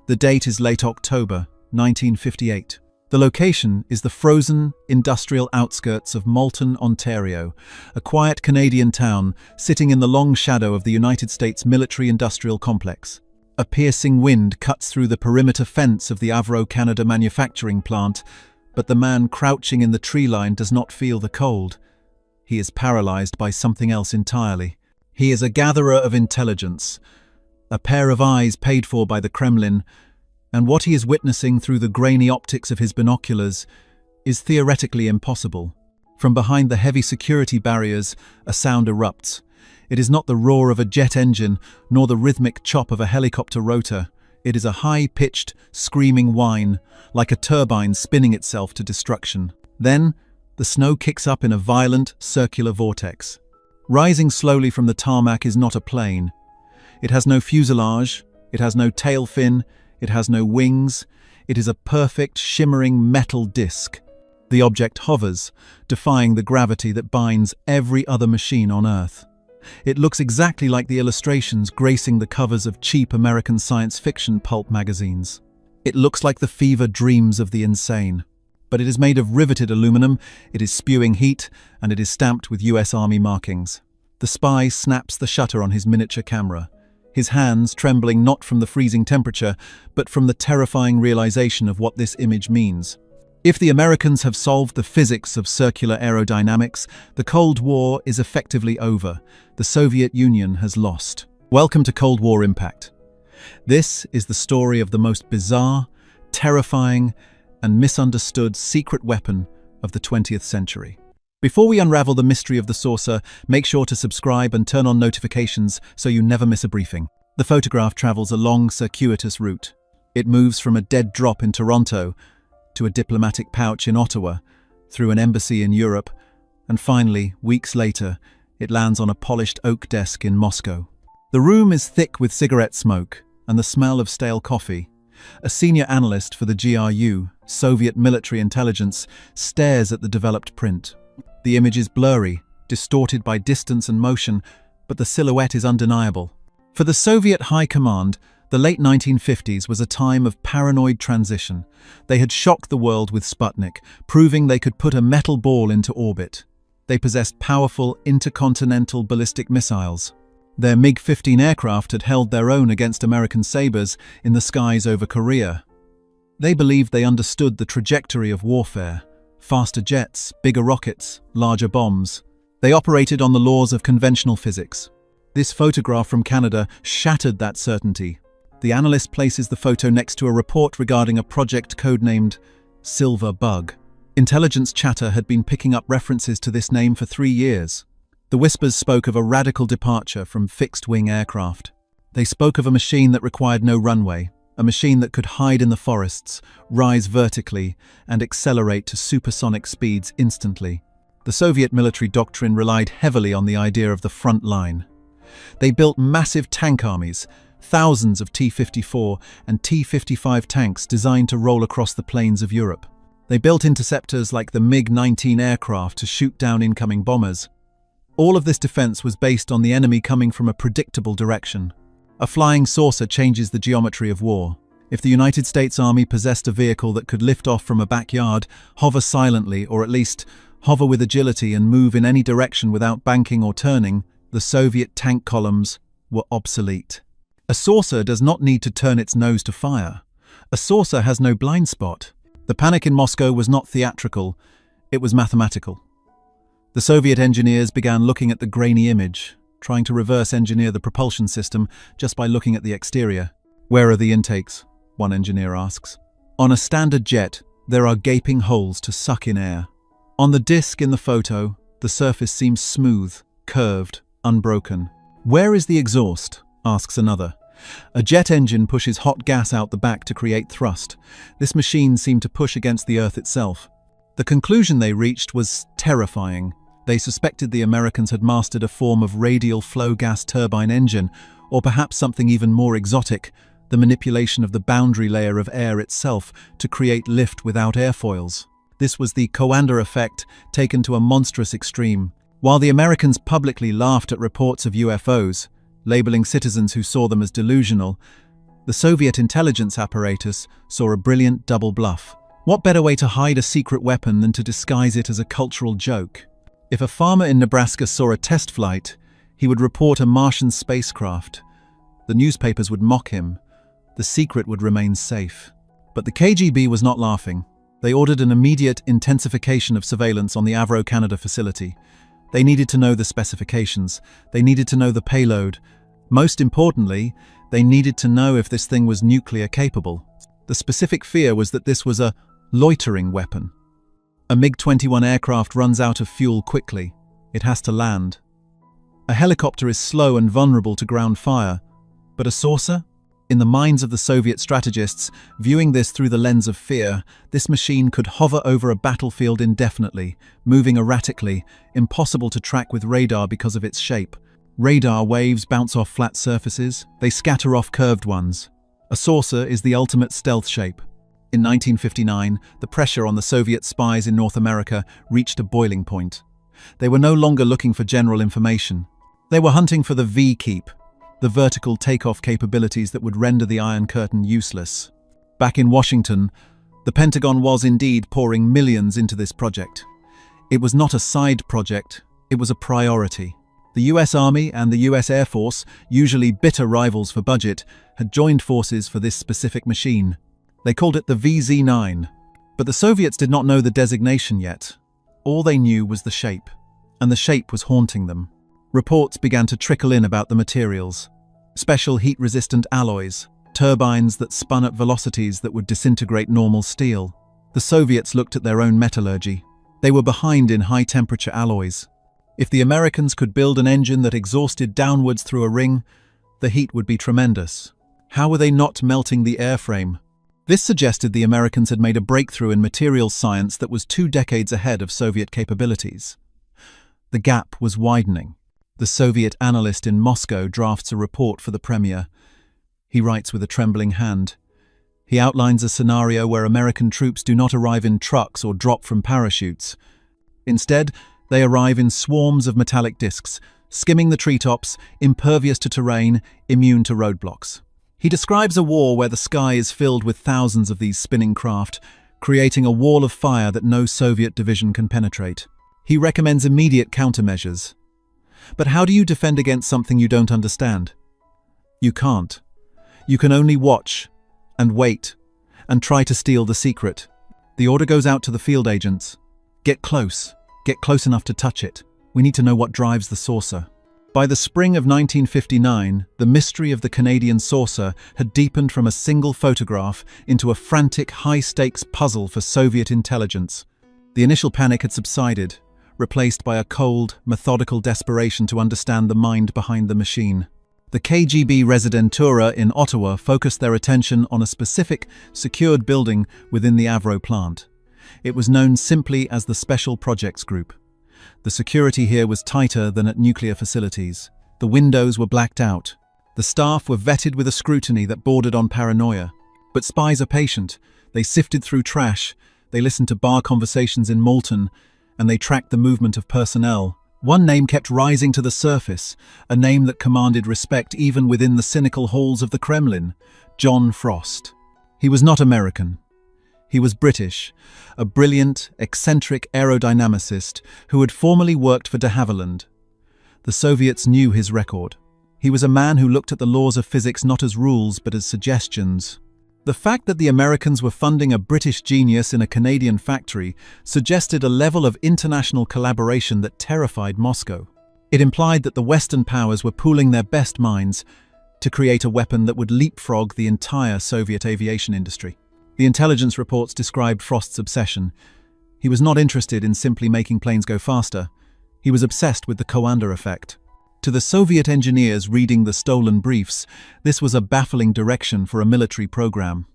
The date is late October, 1958. The location is the frozen industrial outskirts of Moulton, Ontario, a quiet Canadian town sitting in the long shadow of the United States military-industrial complex. A piercing wind cuts through the perimeter fence of the Avrocar manufacturing plant, but the man crouching in the tree line does not feel the cold. He is paralyzed by something else entirely. He is a gatherer of intelligence, a pair of eyes paid for by the Kremlin, and what he is witnessing through the grainy optics of his binoculars is theoretically impossible. From behind the heavy security barriers, a sound erupts. It is not the roar of a jet engine, nor the rhythmic chop of a helicopter rotor. It is a high-pitched, screaming whine, like a turbine spinning itself to destruction. Then, the snow kicks up in a violent, circular vortex. Rising slowly from the tarmac is not a plane. It has no fuselage, it has no tail fin, it has no wings. It is a perfect, shimmering metal disc. The object hovers, defying the gravity that binds every other machine on Earth. It looks exactly like the illustrations gracing the covers of cheap American science fiction pulp magazines. It looks like the fever dreams of the insane. But it is made of riveted aluminum, it is spewing heat, and it is stamped with US Army markings. The spy snaps the shutter on his miniature camera, his hands trembling not from the freezing temperature, but from the terrifying realization of what this image means. If the Americans have solved the physics of circular aerodynamics, the Cold War is effectively over. The Soviet Union has lost. Welcome to Cold War Impact. This is the story of the most bizarre, terrifying, and misunderstood secret weapon of the 20th century. Before we unravel the mystery of the saucer, make sure to subscribe and turn on notifications so you never miss a briefing. The photograph travels a long, circuitous route. It moves from a dead drop in Toronto to a diplomatic pouch in Ottawa, through an embassy in Europe, and finally, weeks later, it lands on a polished oak desk in Moscow. The room is thick with cigarette smoke and the smell of stale coffee. A senior analyst for the GRU, Soviet military intelligence, stares at the developed print. The image is blurry, distorted by distance and motion, but the silhouette is undeniable. For the Soviet High Command, the late 1950s was a time of paranoid transition. They had shocked the world with Sputnik, proving they could put a metal ball into orbit. They possessed powerful intercontinental ballistic missiles. Their MiG-15 aircraft had held their own against American Sabres in the skies over Korea. They believed they understood the trajectory of warfare. Faster jets, bigger rockets, larger bombs. They operated on the laws of conventional physics. This photograph from Canada shattered that certainty. The analyst places the photo next to a report regarding a project codenamed Silver Bug. Intelligence chatter had been picking up references to this name for 3 years. The whispers spoke of a radical departure from fixed-wing aircraft. They spoke of a machine that required no runway, a machine that could hide in the forests, rise vertically, and accelerate to supersonic speeds instantly. The Soviet military doctrine relied heavily on the idea of the front line. They built massive tank armies, thousands of T-54 and T-55 tanks designed to roll across the plains of Europe. They built interceptors like the MiG-19 aircraft to shoot down incoming bombers. All of this defense was based on the enemy coming from a predictable direction. A flying saucer changes the geometry of war. If the United States Army possessed a vehicle that could lift off from a backyard, hover silently, or at least hover with agility and move in any direction without banking or turning, the Soviet tank columns were obsolete. A saucer does not need to turn its nose to fire. A saucer has no blind spot. The panic in Moscow was not theatrical, it was mathematical. The Soviet engineers began looking at the grainy image, trying to reverse engineer the propulsion system just by looking at the exterior. "Where are the intakes?" one engineer asks. "On a standard jet, there are gaping holes to suck in air. On the disc in the photo, the surface seems smooth, curved, unbroken." "Where is the exhaust?" asks another. A jet engine pushes hot gas out the back to create thrust. This machine seemed to push against the Earth itself. The conclusion they reached was terrifying. They suspected the Americans had mastered a form of radial flow gas turbine engine, or perhaps something even more exotic, the manipulation of the boundary layer of air itself to create lift without airfoils. This was the Coanda effect taken to a monstrous extreme. While the Americans publicly laughed at reports of UFOs, labeling citizens who saw them as delusional, The Soviet intelligence apparatus saw a brilliant double bluff. What better way to hide a secret weapon than to disguise it as a cultural joke? If a farmer in Nebraska saw a test flight, he would report a Martian spacecraft. The newspapers would mock him. The secret would remain safe. But the KGB was not laughing. They ordered an immediate intensification of surveillance on the Avrocar facility. They needed to know the specifications. They needed to know the payload. Most importantly, they needed to know if this thing was nuclear capable. The specific fear was that this was a loitering weapon. A MiG-21 aircraft runs out of fuel quickly. It has to land. A helicopter is slow and vulnerable to ground fire. But a saucer? In the minds of the Soviet strategists, viewing this through the lens of fear, this machine could hover over a battlefield indefinitely, moving erratically, impossible to track with radar because of its shape. Radar waves bounce off flat surfaces, they scatter off curved ones. A saucer is the ultimate stealth shape. In 1959, the pressure on the Soviet spies in North America reached a boiling point. They were no longer looking for general information. They were hunting for the V-keep, the vertical takeoff capabilities that would render the Iron Curtain useless. Back in Washington, the Pentagon was indeed pouring millions into this project. It was not a side project, it was a priority. The US Army and the US Air Force, usually bitter rivals for budget, had joined forces for this specific machine. They called it the VZ-9. But the Soviets did not know the designation yet. All they knew was the shape, and the shape was haunting them. Reports began to trickle in about the materials. Special heat-resistant alloys, turbines that spun at velocities that would disintegrate normal steel. The Soviets looked at their own metallurgy. They were behind in high-temperature alloys. If the Americans could build an engine that exhausted downwards through a ring, the heat would be tremendous. How were they not melting the airframe? This suggested the Americans had made a breakthrough in materials science that was 2 decades ahead of Soviet capabilities. The gap was widening. The Soviet analyst in Moscow drafts a report for the Premier. He writes with a trembling hand. He outlines a scenario where American troops do not arrive in trucks or drop from parachutes. Instead, they arrive in swarms of metallic discs, skimming the treetops, impervious to terrain, immune to roadblocks. He describes a war where the sky is filled with thousands of these spinning craft, creating a wall of fire that no Soviet division can penetrate. He recommends immediate countermeasures. But how do you defend against something you don't understand? You can't. You can only watch, and wait, and try to steal the secret. The order goes out to the field agents. Get close enough to touch it. We need to know what drives the saucer. By the spring of 1959, the mystery of the Canadian saucer had deepened from a single photograph into a frantic, high-stakes puzzle for Soviet intelligence. The initial panic had subsided, replaced by a cold, methodical desperation to understand the mind behind the machine. The KGB Residentura in Ottawa focused their attention on a specific, secured building within the Avro plant. It was known simply as the Special Projects Group. The security here was tighter than at nuclear facilities. The windows were blacked out. The staff were vetted with a scrutiny that bordered on paranoia. But spies are patient. They sifted through trash. They listened to bar conversations in Malton, and they tracked the movement of personnel. One name kept rising to the surface, a name that commanded respect even within the cynical halls of the Kremlin: John Frost. He was not American. He was British, a brilliant, eccentric aerodynamicist who had formerly worked for de Havilland. The Soviets knew his record. He was a man who looked at the laws of physics not as rules but as suggestions. The fact that the Americans were funding a British genius in a Canadian factory suggested a level of international collaboration that terrified Moscow. It implied that the Western powers were pooling their best minds to create a weapon that would leapfrog the entire Soviet aviation industry. The intelligence reports described Frost's obsession. He was not interested in simply making planes go faster. He was obsessed with the Coanda effect. To the Soviet engineers reading the stolen briefs, this was a baffling direction for a military program.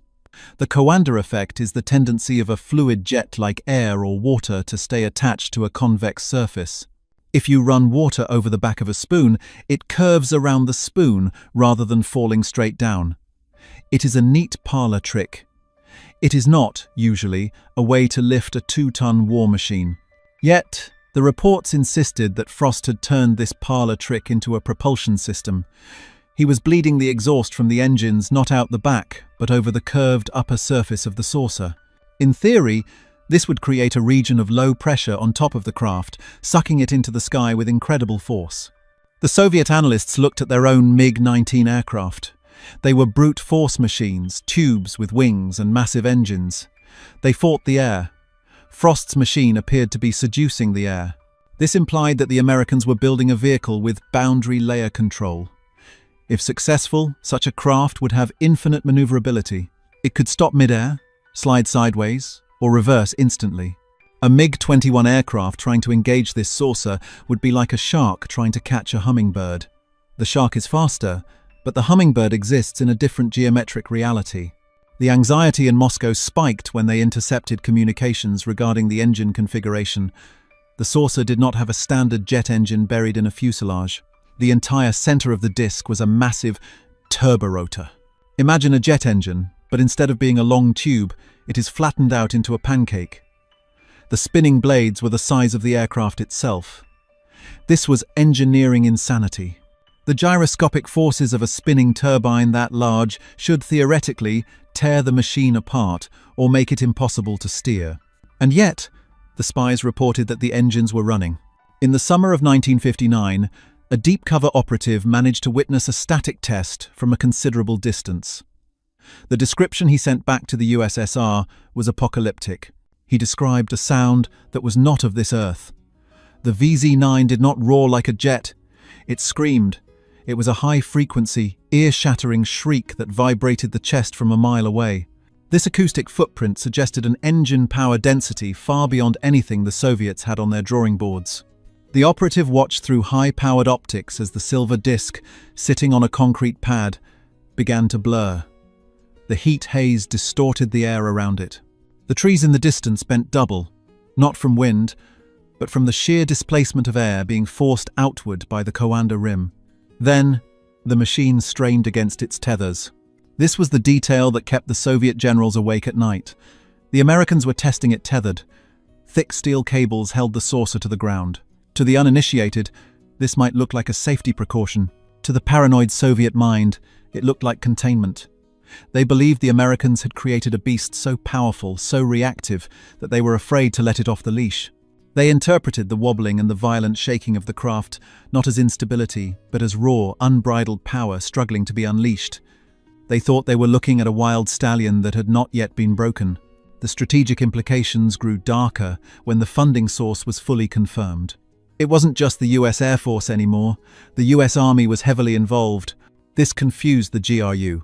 The Coanda effect is the tendency of a fluid jet like air or water to stay attached to a convex surface. If you run water over the back of a spoon, it curves around the spoon rather than falling straight down. It is a neat parlor trick. It is not, usually, a way to lift a 2-ton war machine. Yet, the reports insisted that Frost had turned this parlor trick into a propulsion system. He was bleeding the exhaust from the engines not out the back, but over the curved upper surface of the saucer. In theory, this would create a region of low pressure on top of the craft, sucking it into the sky with incredible force. The Soviet analysts looked at their own MiG-19 aircraft. They were brute force machines, tubes with wings and massive engines. They fought the air. Frost's machine appeared to be seducing the air. This implied that the Americans were building a vehicle with boundary layer control. If successful, such a craft would have infinite maneuverability. It could stop mid-air, slide sideways, or reverse instantly. A MiG-21 aircraft trying to engage this saucer would be like a shark trying to catch a hummingbird. The shark is faster, but the hummingbird exists in a different geometric reality. The anxiety in Moscow spiked when they intercepted communications regarding the engine configuration. The saucer did not have a standard jet engine buried in a fuselage. The entire center of the disc was a massive turborotor. Imagine a jet engine, but instead of being a long tube, it is flattened out into a pancake. The spinning blades were the size of the aircraft itself. This was engineering insanity. The gyroscopic forces of a spinning turbine that large should theoretically tear the machine apart or make it impossible to steer. And yet, the spies reported that the engines were running. In the summer of 1959, a deep cover operative managed to witness a static test from a considerable distance. The description he sent back to the USSR was apocalyptic. He described a sound that was not of this earth. The VZ-9 did not roar like a jet. It screamed. It was a high-frequency, ear-shattering shriek that vibrated the chest from a mile away. This acoustic footprint suggested an engine power density far beyond anything the Soviets had on their drawing boards. The operative watched through high-powered optics as the silver disc, sitting on a concrete pad, began to blur. The heat haze distorted the air around it. The trees in the distance bent double, not from wind, but from the sheer displacement of air being forced outward by the Coanda rim. Then, the machine strained against its tethers. This was the detail that kept the Soviet generals awake at night. The Americans were testing it tethered. Thick steel cables held the saucer to the ground. To the uninitiated, this might look like a safety precaution. To the paranoid Soviet mind, it looked like containment. They believed the Americans had created a beast so powerful, so reactive, that they were afraid to let it off the leash. They interpreted the wobbling and the violent shaking of the craft not as instability, but as raw, unbridled power struggling to be unleashed. They thought they were looking at a wild stallion that had not yet been broken. The strategic implications grew darker when the funding source was fully confirmed. It wasn't just the US Air Force anymore. The US Army was heavily involved. This confused the GRU.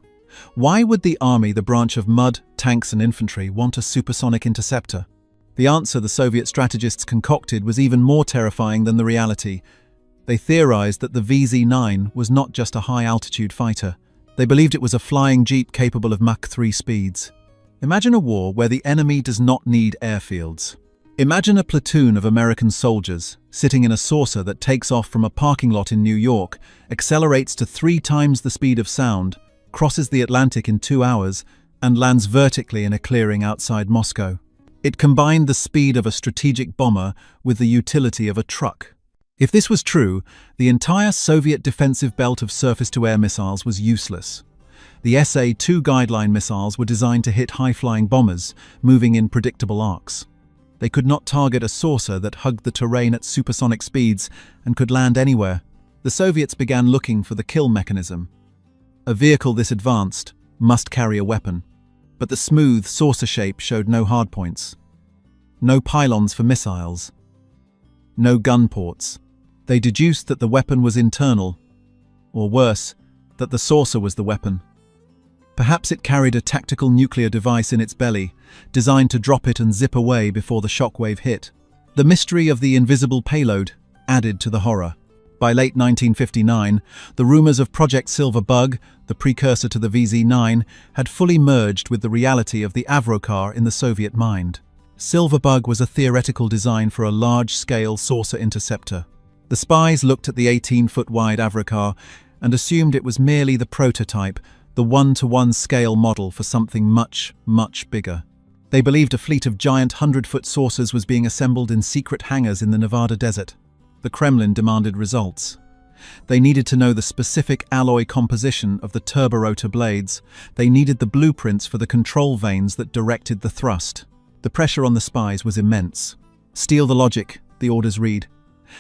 Why would the Army, the branch of mud, tanks and infantry, want a supersonic interceptor? The answer the Soviet strategists concocted was even more terrifying than the reality. They theorized that the VZ-9 was not just a high-altitude fighter. They believed it was a flying jeep capable of Mach 3 speeds. Imagine a war where the enemy does not need airfields. Imagine a platoon of American soldiers sitting in a saucer that takes off from a parking lot in New York, accelerates to 3 times the speed of sound, crosses the Atlantic in 2 hours, and lands vertically in a clearing outside Moscow. It combined the speed of a strategic bomber with the utility of a truck. If this was true, the entire Soviet defensive belt of surface-to-air missiles was useless. The SA-2 guideline missiles were designed to hit high-flying bombers, moving in predictable arcs. They could not target a saucer that hugged the terrain at supersonic speeds and could land anywhere. The Soviets began looking for the kill mechanism. A vehicle this advanced must carry a weapon. But the smooth saucer shape showed no hardpoints. No pylons for missiles. No gun ports. They deduced that the weapon was internal, or worse, that the saucer was the weapon. Perhaps it carried a tactical nuclear device in its belly, designed to drop it and zip away before the shockwave hit. The mystery of the invisible payload added to the horror. By late 1959, the rumors of Project Silver Bug, the precursor to the VZ-9, had fully merged with the reality of the Avrocar in the Soviet mind. Silver Bug was a theoretical design for a large-scale saucer interceptor. The spies looked at the 18-foot-wide Avrocar and assumed it was merely the prototype, the one-to-one scale model for something much, much bigger. They believed a fleet of giant 100-foot saucers was being assembled in secret hangars in the Nevada desert. The Kremlin demanded results. They needed to know the specific alloy composition of the turborotor blades. They needed the blueprints for the control vanes that directed the thrust. The pressure on the spies was immense. Steal the logic, the orders read.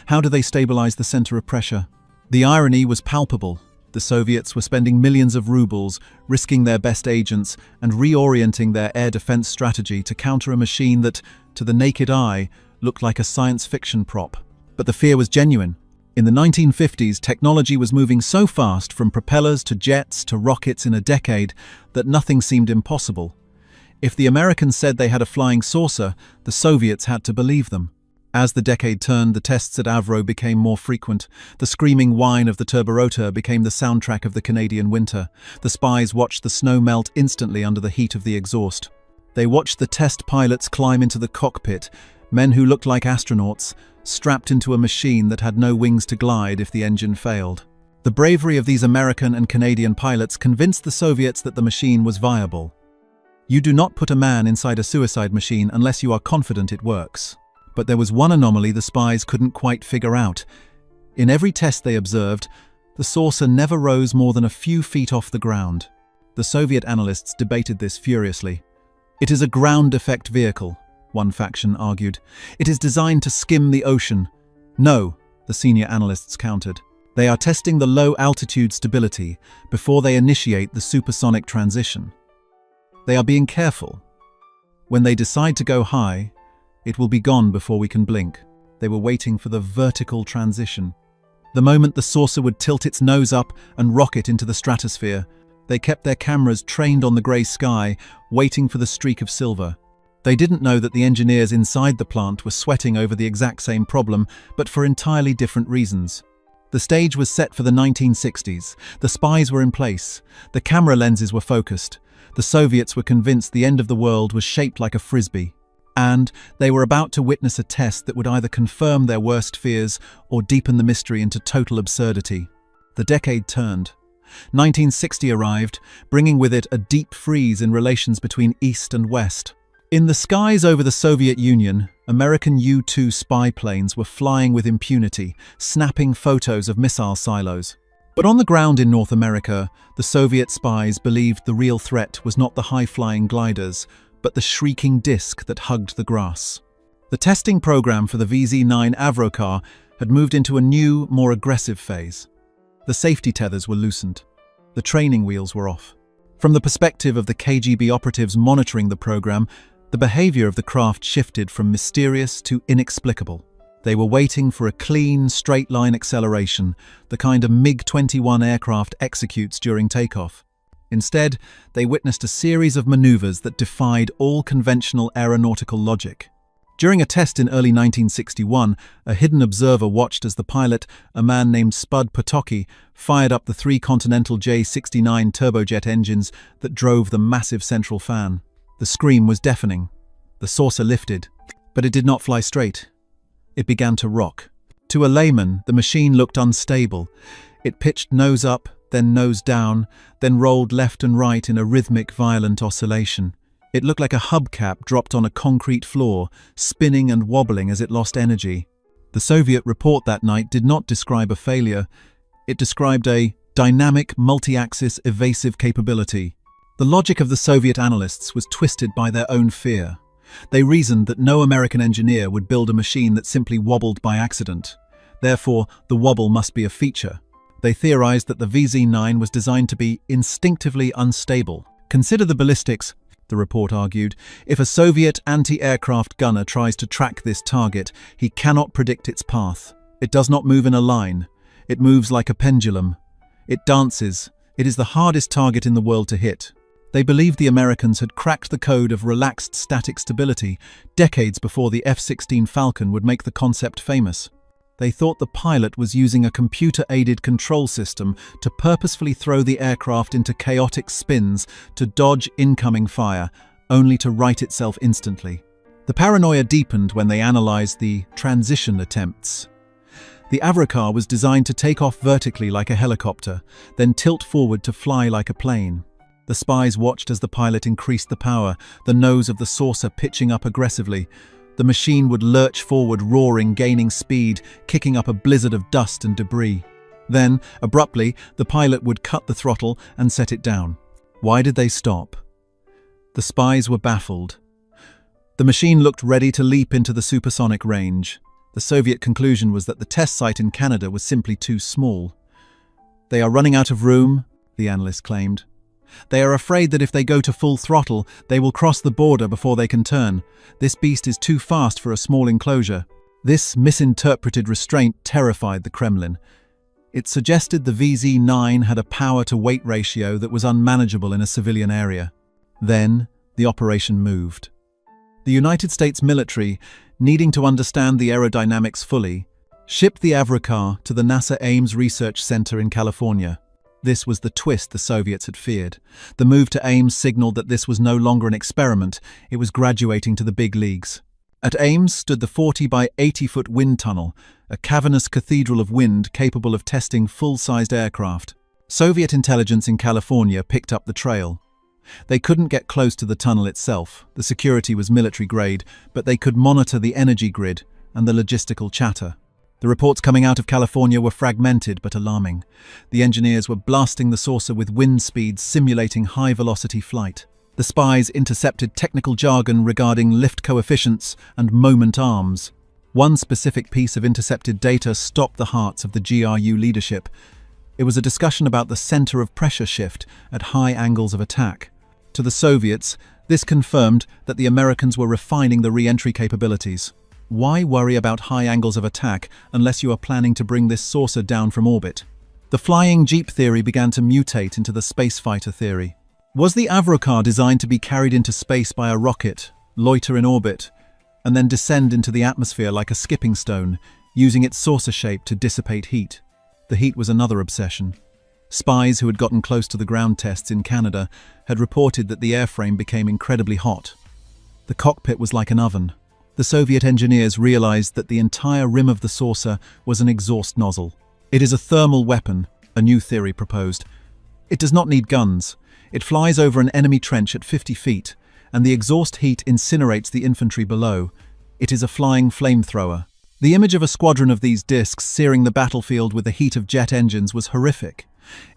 How do they stabilize the center of pressure? The irony was palpable. The Soviets were spending millions of rubles, risking their best agents, and reorienting their air defense strategy to counter a machine that, to the naked eye, looked like a science fiction prop. But the fear was genuine. In the 1950s, technology was moving so fast, from propellers to jets to rockets in a decade, that nothing seemed impossible. If the Americans said they had a flying saucer, the Soviets had to believe them. As the decade turned, the tests at Avro became more frequent. The screaming whine of the turborotor became the soundtrack of the Canadian winter. The spies watched the snow melt instantly under the heat of the exhaust. They watched the test pilots climb into the cockpit, men who looked like astronauts, strapped into a machine that had no wings to glide if the engine failed. The bravery of these American and Canadian pilots convinced the Soviets that the machine was viable. You do not put a man inside a suicide machine unless you are confident it works. But there was one anomaly the spies couldn't quite figure out. In every test they observed, the saucer never rose more than a few feet off the ground. The Soviet analysts debated this furiously. It is a ground effect vehicle, one faction argued. It is designed to skim the ocean. No, the senior analysts countered. They are testing the low-altitude stability before they initiate the supersonic transition. They are being careful. When they decide to go high, it will be gone before we can blink. They were waiting for the vertical transition. The moment the saucer would tilt its nose up and rocket into the stratosphere, they kept their cameras trained on the grey sky, waiting for the streak of silver. They didn't know that the engineers inside the plant were sweating over the exact same problem, but for entirely different reasons. The stage was set for the 1960s. The spies were in place. The camera lenses were focused. The Soviets were convinced the end of the world was shaped like a frisbee. And they were about to witness a test that would either confirm their worst fears or deepen the mystery into total absurdity. The decade turned. 1960 arrived, bringing with it a deep freeze in relations between East and West. In the skies over the Soviet Union, American U-2 spy planes were flying with impunity, snapping photos of missile silos. But on the ground in North America, the Soviet spies believed the real threat was not the high-flying gliders, but the shrieking disc that hugged the grass. The testing program for the VZ-9 Avrocar had moved into a new, more aggressive phase. The safety tethers were loosened. The training wheels were off. From the perspective of the KGB operatives monitoring the program, the behavior of the craft shifted from mysterious to inexplicable. They were waiting for a clean, straight-line acceleration, the kind a MiG-21 aircraft executes during takeoff. Instead, they witnessed a series of maneuvers that defied all conventional aeronautical logic. During a test in early 1961, a hidden observer watched as the pilot, a man named Spud Potocki, fired up the 3 Continental J-69 turbojet engines that drove the massive central fan. The scream was deafening. The saucer lifted, but it did not fly straight. It began to rock. To a layman, the machine looked unstable. It pitched nose up, then nose down, then rolled left and right in a rhythmic, violent oscillation. It looked like a hubcap dropped on a concrete floor, spinning and wobbling as it lost energy. The Soviet report that night did not describe a failure. It described a dynamic, multi-axis, evasive capability. The logic of the Soviet analysts was twisted by their own fear. They reasoned that no American engineer would build a machine that simply wobbled by accident. Therefore, the wobble must be a feature. They theorized that the VZ-9 was designed to be instinctively unstable. Consider the ballistics, the report argued. If a Soviet anti-aircraft gunner tries to track this target, he cannot predict its path. It does not move in a line. It moves like a pendulum. It dances. It is the hardest target in the world to hit. They believed the Americans had cracked the code of relaxed static stability decades before the F-16 Falcon would make the concept famous. They thought the pilot was using a computer-aided control system to purposefully throw the aircraft into chaotic spins to dodge incoming fire, only to right itself instantly. The paranoia deepened when they analyzed the transition attempts. The Avrocar was designed to take off vertically like a helicopter, then tilt forward to fly like a plane. The spies watched as the pilot increased the power, the nose of the saucer pitching up aggressively. The machine would lurch forward, roaring, gaining speed, kicking up a blizzard of dust and debris. Then, abruptly, the pilot would cut the throttle and set it down. Why did they stop? The spies were baffled. The machine looked ready to leap into the supersonic range. The Soviet conclusion was that the test site in Canada was simply too small. They are running out of room, the analyst claimed. They are afraid that if they go to full throttle, they will cross the border before they can turn. This beast is too fast for a small enclosure. This misinterpreted restraint terrified the Kremlin. It suggested the VZ-9 had a power-to-weight ratio that was unmanageable in a civilian area. Then, the operation moved. The United States military, needing to understand the aerodynamics fully, shipped the Avrocar to the NASA Ames Research Center in California. This was the twist the Soviets had feared. The move to Ames signaled that this was no longer an experiment, it was graduating to the big leagues. At Ames stood the 40 by 80-foot wind tunnel, a cavernous cathedral of wind capable of testing full-sized aircraft. Soviet intelligence in California picked up the trail. They couldn't get close to the tunnel itself, the security was military-grade, but they could monitor the energy grid and the logistical chatter. The reports coming out of California were fragmented but alarming. The engineers were blasting the saucer with wind speeds simulating high-velocity flight. The spies intercepted technical jargon regarding lift coefficients and moment arms. One specific piece of intercepted data stopped the hearts of the GRU leadership. It was a discussion about the center of pressure shift at high angles of attack. To the Soviets, this confirmed that the Americans were refining the re-entry capabilities. Why worry about high angles of attack unless you are planning to bring this saucer down from orbit? The flying jeep theory began to mutate into the space fighter theory. Was the Avrocar designed to be carried into space by a rocket, loiter in orbit, and then descend into the atmosphere like a skipping stone, using its saucer shape to dissipate heat? The heat was another obsession. Spies who had gotten close to the ground tests in Canada had reported that the airframe became incredibly hot. The cockpit was like an oven. The Soviet engineers realized that the entire rim of the saucer was an exhaust nozzle. It is a thermal weapon, a new theory proposed. It does not need guns. It flies over an enemy trench at 50 feet, and the exhaust heat incinerates the infantry below. It is a flying flamethrower. The image of a squadron of these discs searing the battlefield with the heat of jet engines was horrific.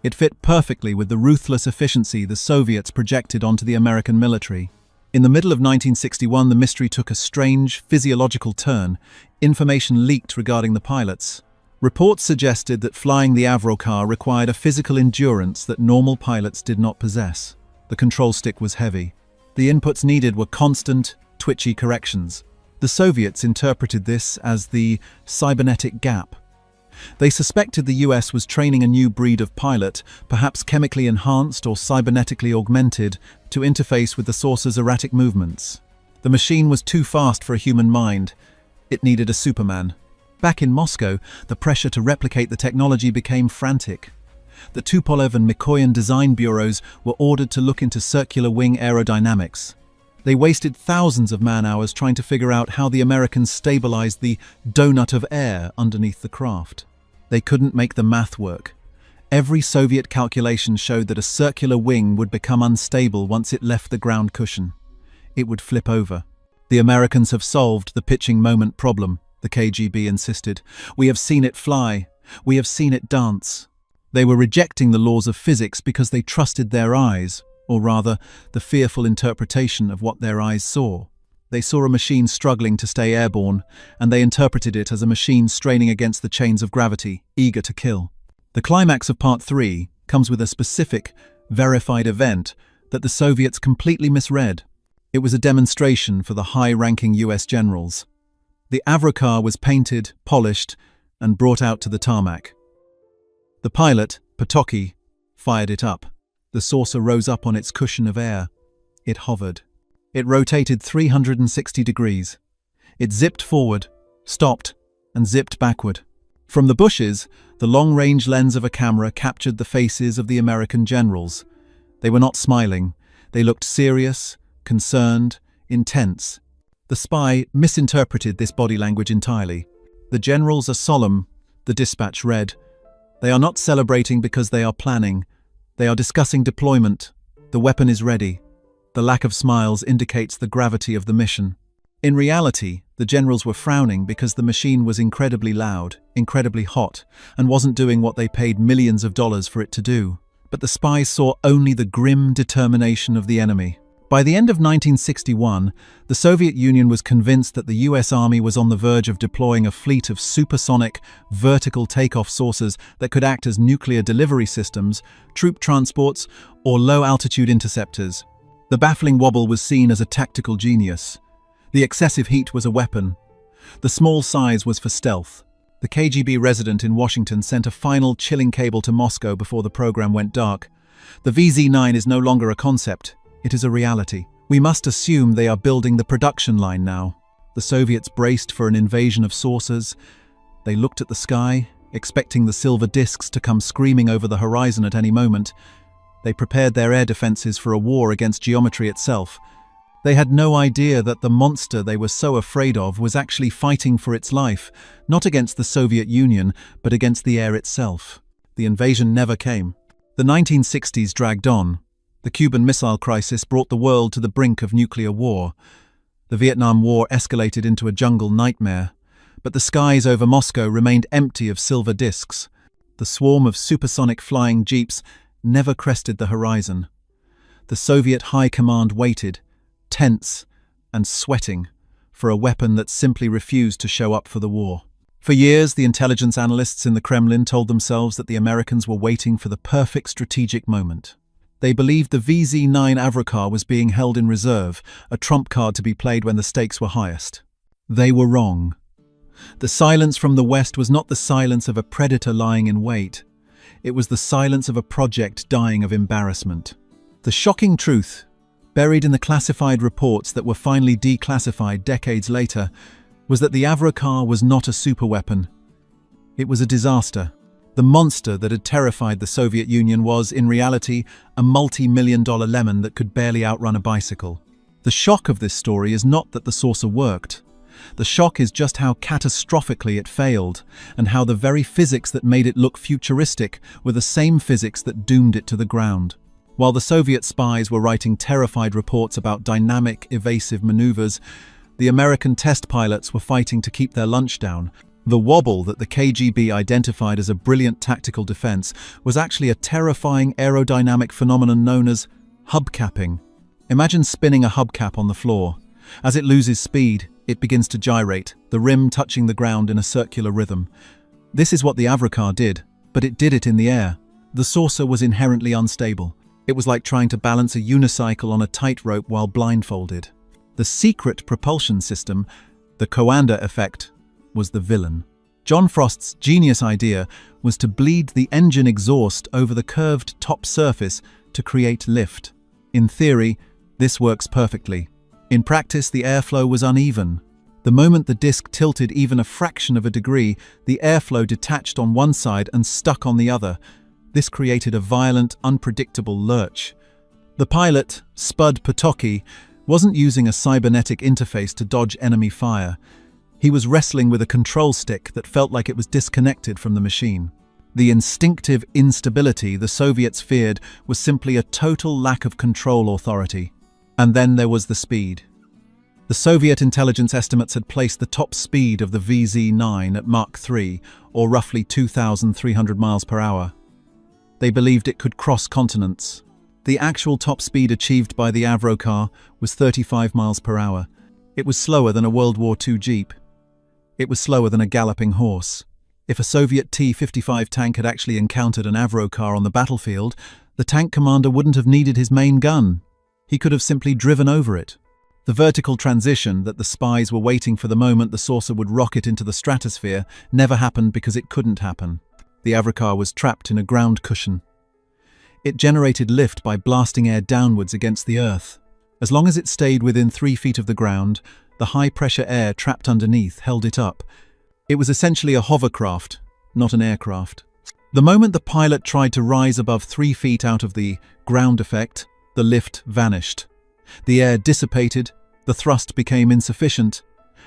It fit perfectly with the ruthless efficiency the Soviets projected onto the American military. In the middle of 1961, the mystery took a strange physiological turn. Information leaked regarding the pilots. Reports suggested that flying the Avrocar required a physical endurance that normal pilots did not possess. The control stick was heavy. The inputs needed were constant, twitchy corrections. The Soviets interpreted this as the cybernetic gap. They suspected the US was training a new breed of pilot, perhaps chemically enhanced or cybernetically augmented, to interface with the saucer's erratic movements. The machine was too fast for a human mind. It needed a Superman. Back in Moscow, the pressure to replicate the technology became frantic. The Tupolev and Mikoyan design bureaus were ordered to look into circular wing aerodynamics. They wasted thousands of man-hours trying to figure out how the Americans stabilized the donut of air underneath the craft. They couldn't make the math work. Every Soviet calculation showed that a circular wing would become unstable once it left the ground cushion. It would flip over. The Americans have solved the pitching moment problem, the KGB insisted. We have seen it fly. We have seen it dance. They were rejecting the laws of physics because they trusted their eyes, or rather, the fearful interpretation of what their eyes saw. They saw a machine struggling to stay airborne, and they interpreted it as a machine straining against the chains of gravity, eager to kill. The climax of Part 3 comes with a specific, verified event that the Soviets completely misread. It was a demonstration for the high-ranking US generals. The Avrocar was painted, polished, and brought out to the tarmac. The pilot, Potocki, fired it up. The saucer rose up on its cushion of air. It hovered. It rotated 360 degrees. It zipped forward, stopped, and zipped backward. From the bushes, the long-range lens of a camera captured the faces of the American generals. They were not smiling. They looked serious, concerned, intense. The spy misinterpreted this body language entirely. The generals are solemn, the dispatch read. They are not celebrating because they are planning. They are discussing deployment. The weapon is ready. The lack of smiles indicates the gravity of the mission. In reality, the The generals were frowning because the machine was incredibly loud, incredibly hot, and wasn't doing what they paid millions of dollars for it to do. But the spies saw only the grim determination of the enemy. By the end of 1961, the Soviet Union was convinced that the US Army was on the verge of deploying a fleet of supersonic, vertical takeoff saucers that could act as nuclear delivery systems, troop transports, or low-altitude interceptors. The baffling wobble was seen as a tactical genius. The excessive heat was a weapon. The small size was for stealth. The KGB resident in Washington sent a final chilling cable to Moscow before the program went dark. The VZ-9 is no longer a concept. It is a reality. We must assume they are building the production line now. The Soviets braced for an invasion of saucers. They looked at the sky, expecting the silver discs to come screaming over the horizon at any moment. They prepared their air defenses for a war against geometry itself. They had no idea that the monster they were so afraid of was actually fighting for its life, not against the Soviet Union, but against the air itself. The invasion never came. The 1960s dragged on. The Cuban Missile Crisis brought the world to the brink of nuclear war. The Vietnam War escalated into a jungle nightmare, but the skies over Moscow remained empty of silver discs. The swarm of supersonic flying jeeps never crested the horizon. The Soviet High Command waited, tense and sweating, for a weapon that simply refused to show up for the war. For years, the intelligence analysts in the Kremlin told themselves that the Americans were waiting for the perfect strategic moment. They believed the VZ-9 Avrocar was being held in reserve, a trump card to be played when the stakes were highest. They were wrong. The silence from the West was not the silence of a predator lying in wait. It was the silence of a project dying of embarrassment. The shocking truth, buried in the classified reports that were finally declassified decades later, was that the Avrocar was not a superweapon. It was a disaster. The monster that had terrified the Soviet Union was, in reality, a multi-million-dollar lemon that could barely outrun a bicycle. The shock of this story is not that the saucer worked. The shock is just how catastrophically it failed, and how the very physics that made it look futuristic were the same physics that doomed it to the ground. While the Soviet spies were writing terrified reports about dynamic, evasive maneuvers, the American test pilots were fighting to keep their lunch down. The wobble that the KGB identified as a brilliant tactical defense was actually a terrifying aerodynamic phenomenon known as hubcapping. Imagine spinning a hubcap on the floor. As it loses speed, it begins to gyrate, the rim touching the ground in a circular rhythm. This is what the Avrocar did, but it did it in the air. The saucer was inherently unstable. It was like trying to balance a unicycle on a tightrope while blindfolded. The secret propulsion system, the Coanda effect, was the villain. John Frost's genius idea was to bleed the engine exhaust over the curved top surface to create lift. In theory, this works perfectly. In practice, the airflow was uneven. The moment the disc tilted even a fraction of a degree, the airflow detached on one side and stuck on the other. This created a violent, unpredictable lurch. The pilot, Spud Potocki, wasn't using a cybernetic interface to dodge enemy fire. He was wrestling with a control stick that felt like it was disconnected from the machine. The instinctive instability the Soviets feared was simply a total lack of control authority. And then there was the speed. The Soviet intelligence estimates had placed the top speed of the VZ-9 at Mach 3, or roughly 2,300 miles per hour. They believed it could cross continents. The actual top speed achieved by the Avrocar was 35 miles per hour. It was slower than a World War II Jeep. It was slower than a galloping horse. If a Soviet T-55 tank had actually encountered an Avrocar on the battlefield, the tank commander wouldn't have needed his main gun. He could have simply driven over it. The vertical transition that the spies were waiting for the moment the saucer would rocket into the stratosphere never happened because it couldn't happen. The Avrocar was trapped in a ground cushion. It generated lift by blasting air downwards against the earth. As long as it stayed within 3 feet of the ground, the high-pressure air trapped underneath held it up. It was essentially a hovercraft, not an aircraft. The moment the pilot tried to rise above 3 feet out of the ground effect, the lift vanished. The air dissipated, the thrust became insufficient,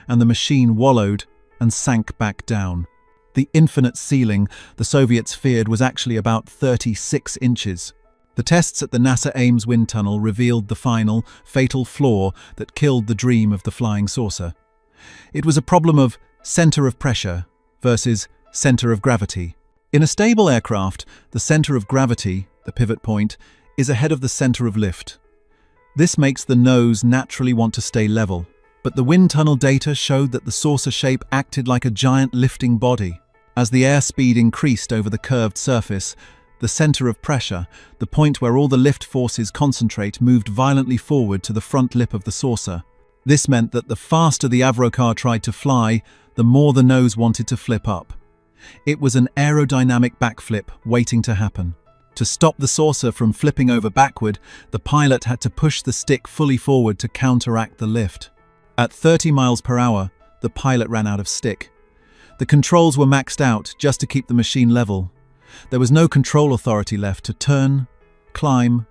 and the machine wallowed and sank back down. The infinite ceiling the Soviets feared was actually about 36 inches. The tests at the NASA Ames wind tunnel revealed the final, fatal flaw that killed the dream of the flying saucer. It was a problem of center of pressure versus center of gravity. In a stable aircraft, the center of gravity, the pivot point, is ahead of the center of lift. This makes the nose naturally want to stay level. But the wind tunnel data showed that the saucer shape acted like a giant lifting body. As the airspeed increased over the curved surface, the center of pressure, the point where all the lift forces concentrate, moved violently forward to the front lip of the saucer. This meant that the faster the Avrocar tried to fly, the more the nose wanted to flip up. It was an aerodynamic backflip waiting to happen. To stop the saucer from flipping over backward, the pilot had to push the stick fully forward to counteract the lift. At 30 miles per hour, the pilot ran out of stick. The controls were maxed out just to keep the machine level. There was no control authority left to turn, climb,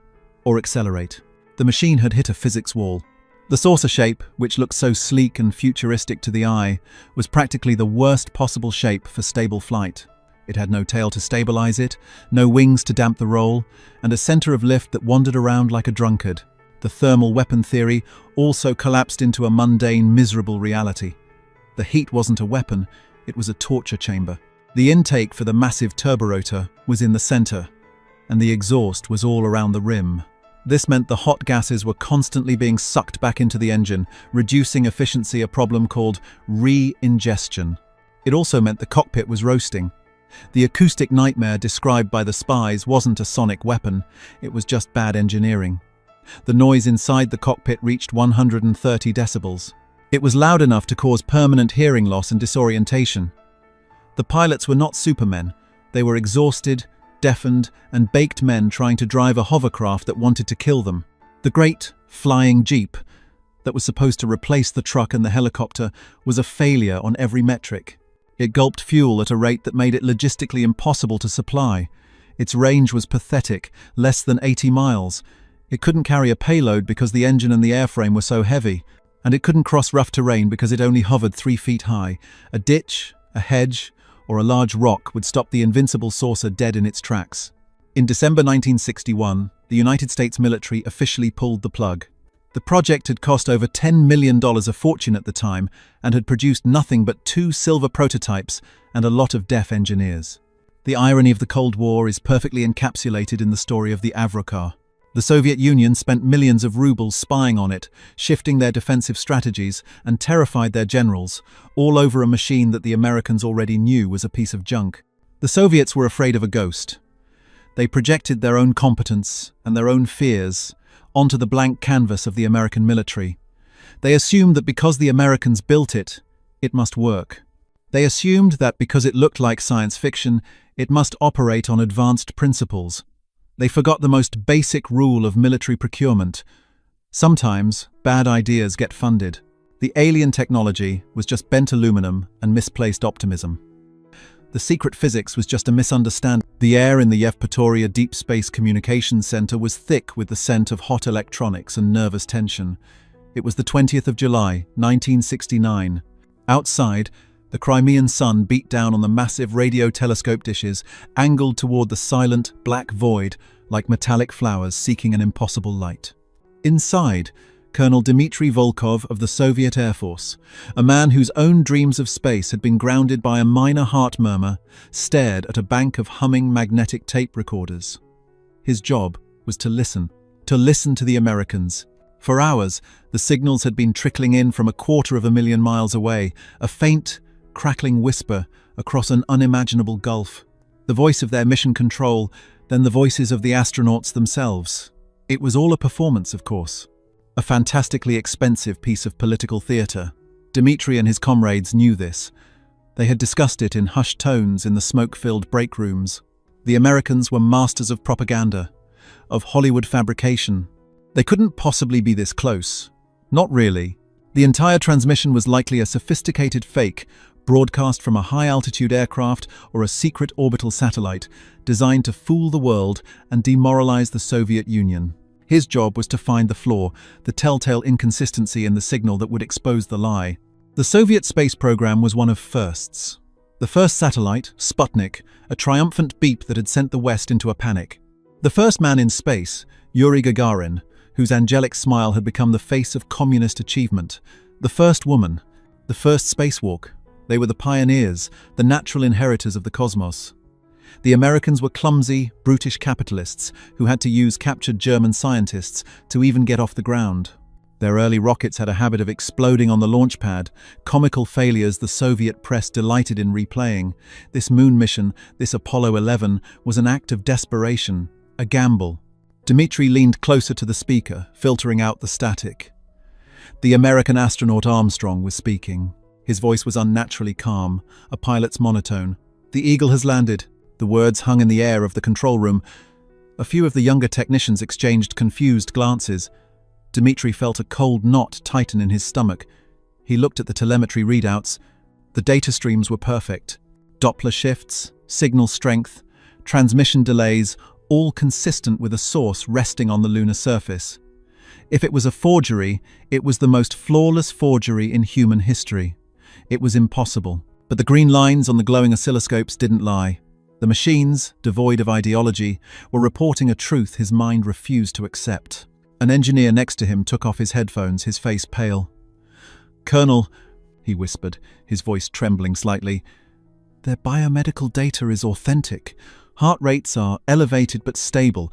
or accelerate. The machine had hit a physics wall. The saucer shape, which looked so sleek and futuristic to the eye, was practically the worst possible shape for stable flight. It had no tail to stabilize it, no wings to damp the roll, and a center of lift that wandered around like a drunkard. The thermal weapon theory also collapsed into a mundane, miserable reality. The heat wasn't a weapon, it was a torture chamber. The intake for the massive turborotor was in the center, and the exhaust was all around the rim. This meant the hot gases were constantly being sucked back into the engine, reducing efficiency, a problem called re-ingestion. It also meant the cockpit was roasting. The acoustic nightmare described by the Spies wasn't a sonic weapon, it was just bad engineering. The noise inside the cockpit reached 130 decibels. It was loud enough to cause permanent hearing loss and disorientation. The pilots were not supermen. They were exhausted, deafened, and baked men trying to drive a hovercraft that wanted to kill them. The great flying jeep that was supposed to replace the truck and the helicopter was a failure on every metric. It gulped fuel at a rate that made it logistically impossible to supply. Its range was pathetic, less than 80 miles. It couldn't carry a payload because the engine and the airframe were so heavy, and it couldn't cross rough terrain because it only hovered 3 feet high. A ditch, a hedge, or a large rock would stop the invincible saucer dead in its tracks. In December 1961, the United States military officially pulled the plug. The project had cost over $10 million, a fortune at the time, and had produced nothing but 2 silver prototypes and a lot of deaf engineers. The irony of the Cold War is perfectly encapsulated in the story of the Avrocar. The Soviet Union spent millions of rubles spying on it, shifting their defensive strategies, and terrified their generals, all over a machine that the Americans already knew was a piece of junk. The Soviets were afraid of a ghost. They projected their own competence and their own fears onto the blank canvas of the American military. They assumed that because the Americans built it, it must work. They assumed that because it looked like science fiction, it must operate on advanced principles. They forgot the most basic rule of military procurement. Sometimes, bad ideas get funded. The alien technology was just bent aluminum and misplaced optimism. The secret physics was just a misunderstanding. The air in the Yevpatoria Deep Space Communications Center was thick with the scent of hot electronics and nervous tension. It was the 20th of July, 1969. Outside, the Crimean sun beat down on the massive radio telescope dishes, angled toward the silent, black void like metallic flowers seeking an impossible light. Inside, Colonel Dmitry Volkov of the Soviet Air Force, a man whose own dreams of space had been grounded by a minor heart murmur, stared at a bank of humming magnetic tape recorders. His job was to listen to the Americans. For hours, the signals had been trickling in from 250,000 miles away, a faint, crackling whisper across an unimaginable gulf. The voice of their mission control, then the voices of the astronauts themselves. It was all a performance, of course. A fantastically expensive piece of political theater. Dmitry and his comrades knew this. They had discussed it in hushed tones in the smoke-filled break rooms. The Americans were masters of propaganda, of Hollywood fabrication. They couldn't possibly be this close. Not really. The entire transmission was likely a sophisticated fake, broadcast from a high-altitude aircraft or a secret orbital satellite, designed to fool the world and demoralize the Soviet Union. His job was to find the flaw, the telltale inconsistency in the signal that would expose the lie. The Soviet space program was one of firsts. The first satellite, Sputnik, a triumphant beep that had sent the West into a panic. The first man in space, Yuri Gagarin, whose angelic smile had become the face of communist achievement. The first woman, The first spacewalk. They were the pioneers, the natural inheritors of the cosmos. The Americans were clumsy, brutish capitalists who had to use captured German scientists to even get off the ground. Their early rockets had a habit of exploding on the launch pad, comical failures the Soviet press delighted in replaying. This moon mission, this Apollo 11, was an act of desperation, a gamble. Dmitri leaned closer to the speaker, filtering out the static. The American astronaut Armstrong was speaking. His voice was unnaturally calm, a pilot's monotone. "The Eagle has landed." The words hung in the air of the control room. A few of the younger technicians exchanged confused glances. Dmitri felt a cold knot tighten in his stomach. He looked at the telemetry readouts. The data streams were perfect. Doppler shifts, signal strength, transmission delays, all consistent with a source resting on the lunar surface. If it was a forgery, it was the most flawless forgery in human history. It was impossible. But the green lines on the glowing oscilloscopes didn't lie. The machines, devoid of ideology, were reporting a truth his mind refused to accept. An engineer next to him took off his headphones, his face pale. "Colonel," he whispered, his voice trembling slightly, "their biomedical data is authentic. Heart rates are elevated but stable.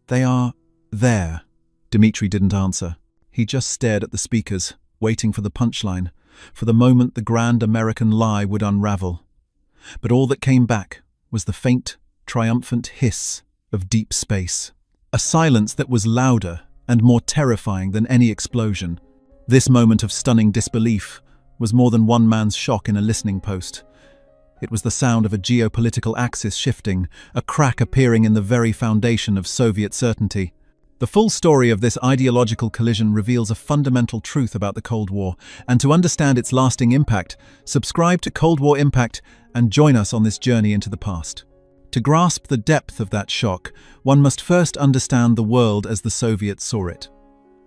They are there." Dmitri didn't answer. He just stared at the speakers, waiting for the punchline, for the moment the grand American lie would unravel. But all that came back was the faint, triumphant hiss of deep space. A silence that was louder and more terrifying than any explosion. This moment of stunning disbelief was more than one man's shock in a listening post. It was the sound of a geopolitical axis shifting, a crack appearing in the very foundation of Soviet certainty. The full story of this ideological collision reveals a fundamental truth about the Cold War, and to understand its lasting impact, subscribe to Cold War Impact and join us on this journey into the past. To grasp the depth of that shock, one must first understand the world as the Soviets saw it.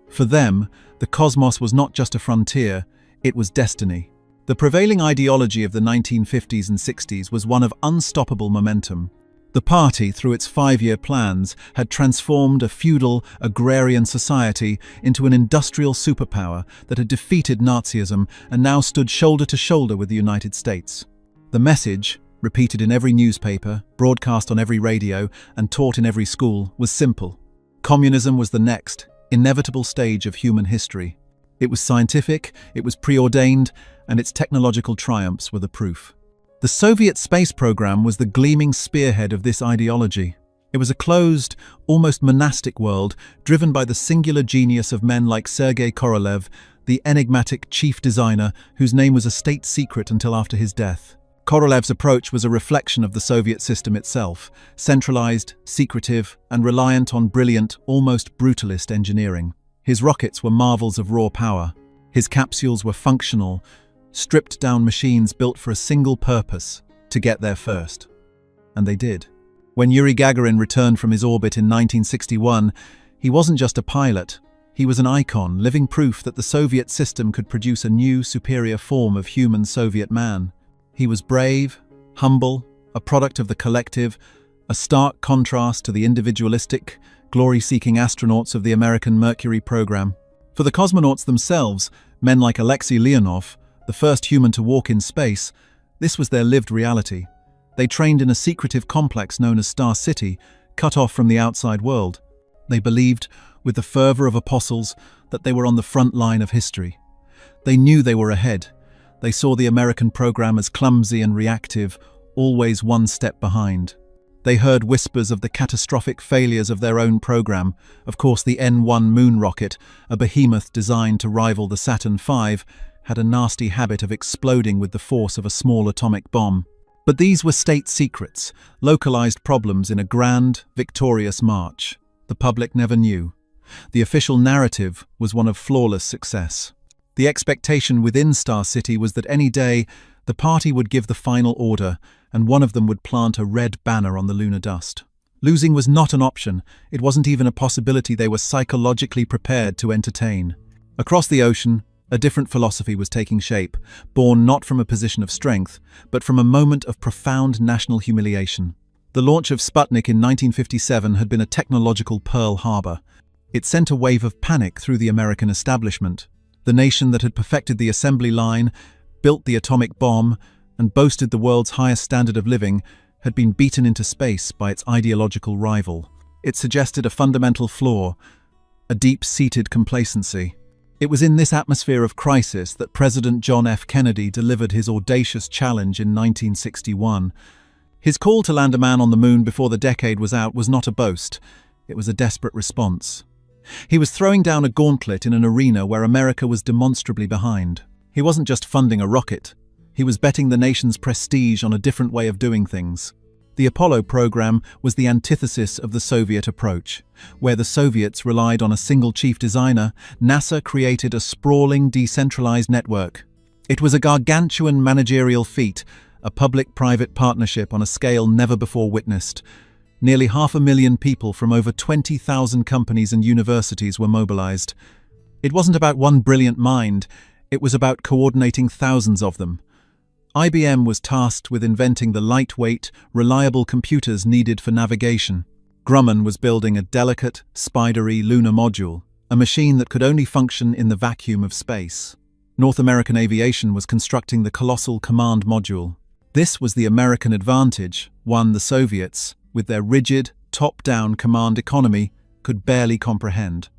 For them, the cosmos was not just a frontier, it was destiny. The prevailing ideology of the 1950s and 60s was one of unstoppable momentum. The party, through its 5-year plans, had transformed a feudal, agrarian society into an industrial superpower that had defeated Nazism and now stood shoulder to shoulder with the United States. The message, repeated in every newspaper, broadcast on every radio, and taught in every school, was simple. Communism was the next, inevitable stage of human history. It was scientific, it was preordained, and its technological triumphs were the proof. The Soviet space program was the gleaming spearhead of this ideology. It was a closed, almost monastic world, driven by the singular genius of men like Sergei Korolev, the enigmatic chief designer whose name was a state secret until after his death. Korolev's approach was a reflection of the Soviet system itself, centralized, secretive, and reliant on brilliant, almost brutalist engineering. His rockets were marvels of raw power. His capsules were functional, stripped-down machines built for a single purpose, to get there first. And they did. When Yuri Gagarin returned from his orbit in 1961, he wasn't just a pilot. He was an icon, living proof that the Soviet system could produce a new, superior form of human Soviet man. He was brave, humble, a product of the collective, a stark contrast to the individualistic, glory-seeking astronauts of the American Mercury program. For the cosmonauts themselves, men like Alexei Leonov, the first human to walk in space, this was their lived reality. They trained in a secretive complex known as Star City, cut off from the outside world. They believed, with the fervor of apostles, that they were on the front line of history. They knew they were ahead. They saw the American program as clumsy and reactive, always one step behind. They heard whispers of the catastrophic failures of their own program. Of course, the N-1 moon rocket, a behemoth designed to rival the Saturn V, had a nasty habit of exploding with the force of a small atomic bomb. But these were state secrets, localized problems in a grand, victorious march. The public never knew. The official narrative was one of flawless success. The expectation within Star City was that any day, the party would give the final order, and one of them would plant a red banner on the lunar dust. Losing was not an option. It wasn't even a possibility they were psychologically prepared to entertain. Across the ocean, a different philosophy was taking shape, born not from a position of strength, but from a moment of profound national humiliation. The launch of Sputnik in 1957 had been a technological Pearl Harbor. It sent a wave of panic through the American establishment. The nation that had perfected the assembly line, built the atomic bomb, and boasted the world's highest standard of living, had been beaten into space by its ideological rival. It suggested a fundamental flaw, a deep-seated complacency. It was in this atmosphere of crisis that President John F. Kennedy delivered his audacious challenge in 1961. His call to land a man on the moon before the decade was out was not a boast. It was a desperate response. He was throwing down a gauntlet in an arena where America was demonstrably behind. He wasn't just funding a rocket. He was betting the nation's prestige on a different way of doing things. The Apollo program was the antithesis of the Soviet approach. Where the Soviets relied on a single chief designer, NASA created a sprawling, decentralized network. It was a gargantuan managerial feat, a public-private partnership on a scale never before witnessed. Nearly 500,000 people from over 20,000 companies and universities were mobilized. It wasn't about one brilliant mind, it was about coordinating thousands of them. IBM was tasked with inventing the lightweight, reliable computers needed for navigation. Grumman was building a delicate, spidery lunar module, a machine that could only function in the vacuum of space. North American Aviation was constructing the colossal command module. This was the American advantage, one the Soviets, with their rigid, top-down command economy, could barely comprehend.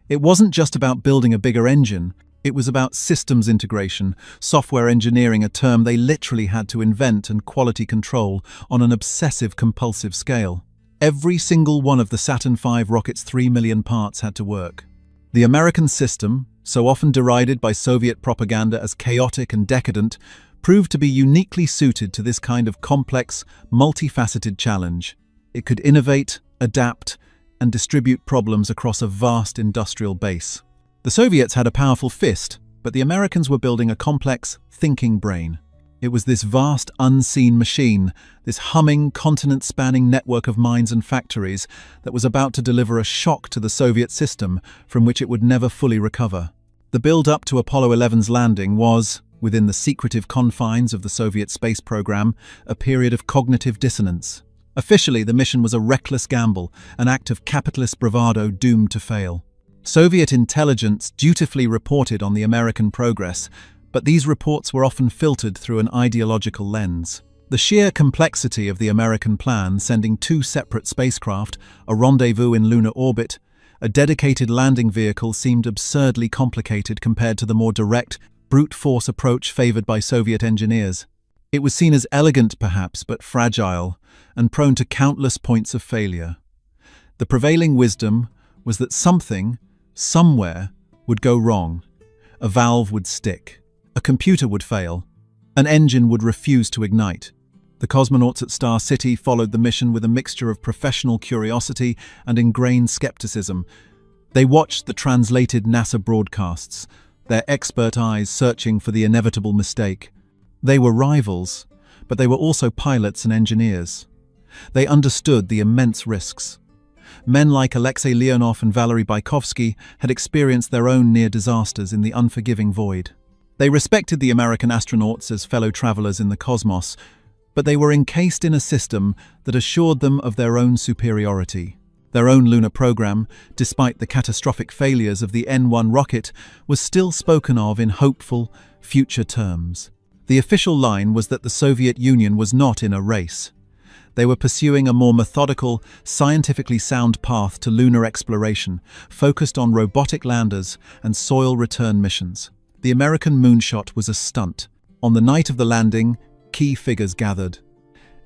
It wasn't just about building a bigger engine. It was about systems integration, software engineering, a term they literally had to invent, and quality control on an obsessive-compulsive scale. Every single one of the Saturn V rocket's 3 million parts had to work. The American system, so often derided by Soviet propaganda as chaotic and decadent, proved to be uniquely suited to this kind of complex, multifaceted challenge. It could innovate, adapt, and distribute problems across a vast industrial base. The Soviets had a powerful fist, but the Americans were building a complex, thinking brain. It was this vast, unseen machine, this humming, continent-spanning network of mines and factories that was about to deliver a shock to the Soviet system from which it would never fully recover. The build-up to Apollo 11's landing was, within the secretive confines of the Soviet space program, a period of cognitive dissonance. Officially, the mission was a reckless gamble, an act of capitalist bravado doomed to fail. Soviet intelligence dutifully reported on the American progress, but these reports were often filtered through an ideological lens. The sheer complexity of the American plan, sending 2 separate spacecraft, a rendezvous in lunar orbit, a dedicated landing vehicle, seemed absurdly complicated compared to the more direct, brute force approach favored by Soviet engineers. It was seen as elegant perhaps, but fragile, and prone to countless points of failure. The prevailing wisdom was that something, somewhere, would go wrong. A valve would stick. A computer would fail. An engine would refuse to ignite. The cosmonauts at Star City followed the mission with a mixture of professional curiosity and ingrained skepticism. They watched the translated NASA broadcasts, their expert eyes searching for the inevitable mistake. They were rivals, but they were also pilots and engineers. They understood the immense risks. Men like Alexei Leonov and Valery Bykovsky had experienced their own near disasters in the unforgiving void. They respected the American astronauts as fellow travelers in the cosmos, but they were encased in a system that assured them of their own superiority. Their own lunar program, despite the catastrophic failures of the N-1 rocket, was still spoken of in hopeful, future terms. The official line was that the Soviet Union was not in a race. They were pursuing a more methodical, scientifically sound path to lunar exploration, focused on robotic landers and soil return missions. The American moonshot was a stunt. On the night of the landing, key figures gathered.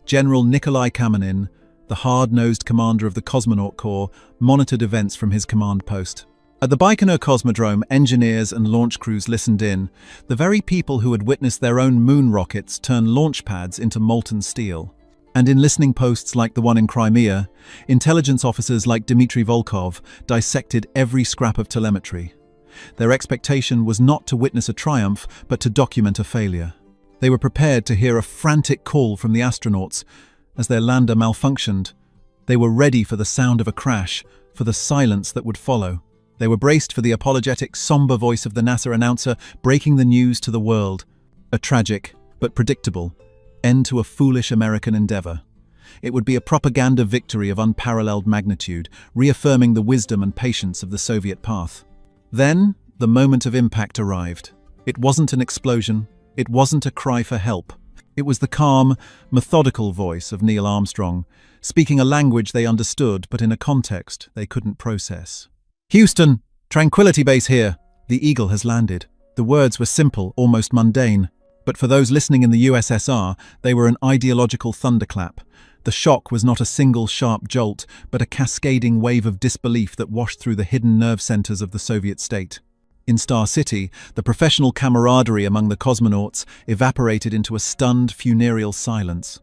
General Nikolai Kamenin, the hard-nosed commander of the Cosmonaut Corps, monitored events from his command post. At the Baikonur Cosmodrome, engineers and launch crews listened in. The very people who had witnessed their own moon rockets turn launch pads into molten steel. And in listening posts like the one in Crimea, intelligence officers like Dmitry Volkov dissected every scrap of telemetry. Their expectation was not to witness a triumph, but to document a failure. They were prepared to hear a frantic call from the astronauts as their lander malfunctioned. They were ready for the sound of a crash, for the silence that would follow. They were braced for the apologetic, somber voice of the NASA announcer breaking the news to the world. A tragic, but predictable, end to a foolish American endeavor. It would be a propaganda victory of unparalleled magnitude, reaffirming the wisdom and patience of the Soviet path. Then, the moment of impact arrived. It wasn't an explosion, It wasn't a cry for help. It was the calm, methodical voice of Neil Armstrong, speaking a language they understood but in a context they couldn't process. "Houston, Tranquility Base here. The Eagle has landed." The words were simple, almost mundane, but for those listening in the USSR, they were an ideological thunderclap. The shock was not a single sharp jolt, but a cascading wave of disbelief that washed through the hidden nerve centers of the Soviet state. In Star City, the professional camaraderie among the cosmonauts evaporated into a stunned, funereal silence.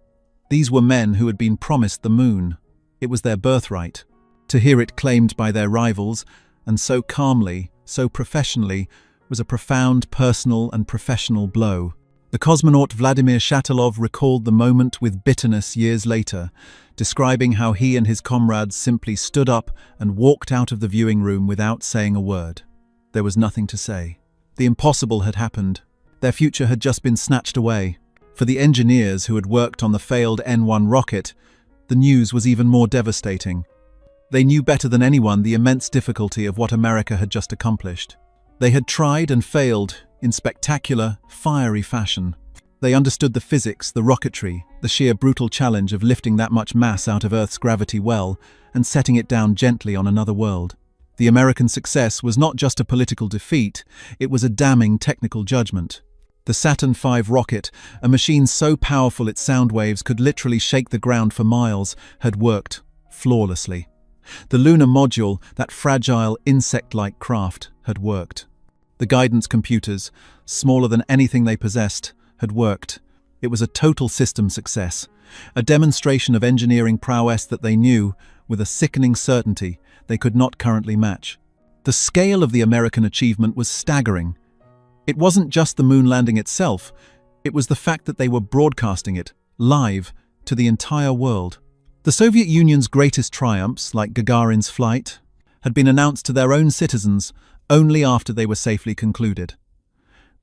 These were men who had been promised the moon. It was their birthright. To hear it claimed by their rivals, and so calmly, so professionally, was a profound personal and professional blow. The cosmonaut Vladimir Shatilov recalled the moment with bitterness years later, describing how he and his comrades simply stood up and walked out of the viewing room without saying a word. There was nothing to say. The impossible had happened. Their future had just been snatched away. For the engineers who had worked on the failed N-1 rocket, the news was even more devastating. They knew better than anyone the immense difficulty of what America had just accomplished. They had tried and failed in spectacular, fiery fashion. They understood the physics, the rocketry, the sheer brutal challenge of lifting that much mass out of Earth's gravity well and setting it down gently on another world. The American success was not just a political defeat, it was a damning technical judgment. The Saturn V rocket, a machine so powerful its sound waves could literally shake the ground for miles, had worked flawlessly. The lunar module, that fragile, insect-like craft, had worked. The guidance computers, smaller than anything they possessed, had worked. It was a total system success, a demonstration of engineering prowess that they knew, with a sickening certainty, they could not currently match. The scale of the American achievement was staggering. It wasn't just the moon landing itself, it was the fact that they were broadcasting it, live, to the entire world. The Soviet Union's greatest triumphs, like Gagarin's flight, had been announced to their own citizens only after they were safely concluded.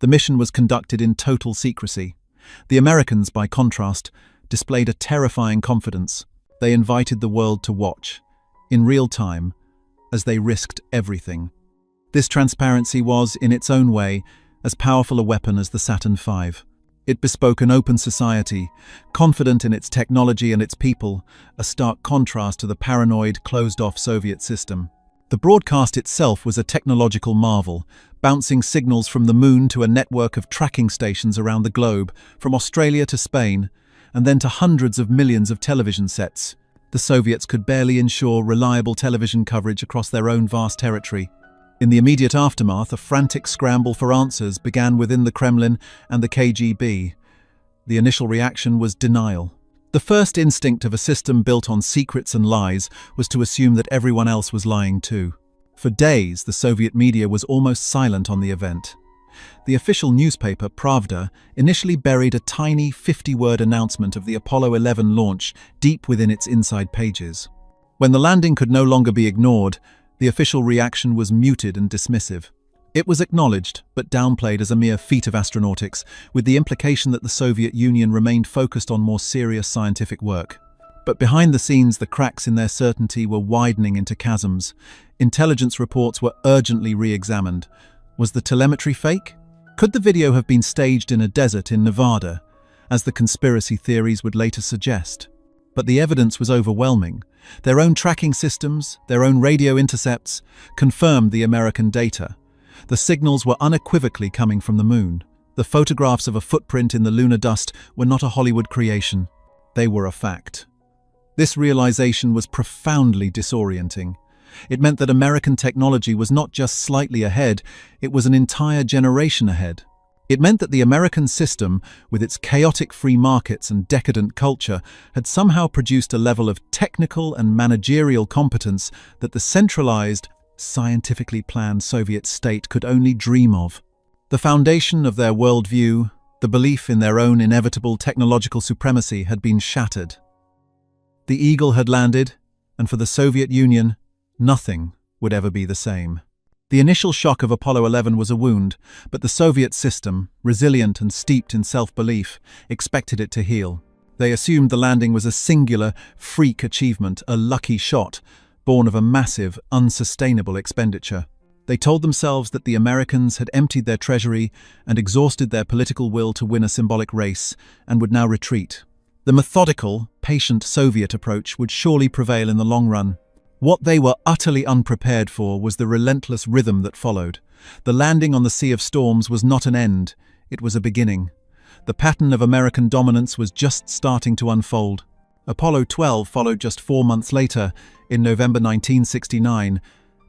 The mission was conducted in total secrecy. The Americans, by contrast, displayed a terrifying confidence. They invited the world to watch, in real time, as they risked everything. This transparency was, in its own way, as powerful a weapon as the Saturn V. It bespoke an open society, confident in its technology and its people, a stark contrast to the paranoid, closed-off Soviet system. The broadcast itself was a technological marvel, bouncing signals from the moon to a network of tracking stations around the globe, from Australia to Spain, and then to hundreds of millions of television sets. The Soviets could barely ensure reliable television coverage across their own vast territory. In the immediate aftermath, a frantic scramble for answers began within the Kremlin and the KGB. The initial reaction was denial. The first instinct of a system built on secrets and lies was to assume that everyone else was lying too. For days, the Soviet media was almost silent on the event. The official newspaper, Pravda, initially buried a tiny 50-word announcement of the Apollo 11 launch deep within its inside pages. When the landing could no longer be ignored, the official reaction was muted and dismissive. It was acknowledged, but downplayed as a mere feat of astronautics, with the implication that the Soviet Union remained focused on more serious scientific work. But behind the scenes, the cracks in their certainty were widening into chasms. Intelligence reports were urgently re-examined. Was the telemetry fake? Could the video have been staged in a desert in Nevada, as the conspiracy theories would later suggest? But the evidence was overwhelming. Their own tracking systems, their own radio intercepts, confirmed the American data. The signals were unequivocally coming from the moon. The photographs of a footprint in the lunar dust were not a Hollywood creation. They were a fact. This realization was profoundly disorienting. It meant that American technology was not just slightly ahead, it was an entire generation ahead. It meant that the American system, with its chaotic free markets and decadent culture, had somehow produced a level of technical and managerial competence that the centralized, scientifically planned Soviet state could only dream of. The foundation of their worldview, the belief in their own inevitable technological supremacy, had been shattered. The Eagle had landed, and for the Soviet Union, nothing would ever be the same. The initial shock of Apollo 11 was a wound, but the Soviet system, resilient and steeped in self-belief, expected it to heal. They assumed the landing was a singular, freak achievement, a lucky shot, born of a massive, unsustainable expenditure. They told themselves that the Americans had emptied their treasury and exhausted their political will to win a symbolic race and would now retreat. The methodical, patient Soviet approach would surely prevail in the long run. What they were utterly unprepared for was the relentless rhythm that followed. The landing on the Sea of Storms was not an end, it was a beginning. The pattern of American dominance was just starting to unfold. Apollo 12 followed just 4 months later, in November 1969.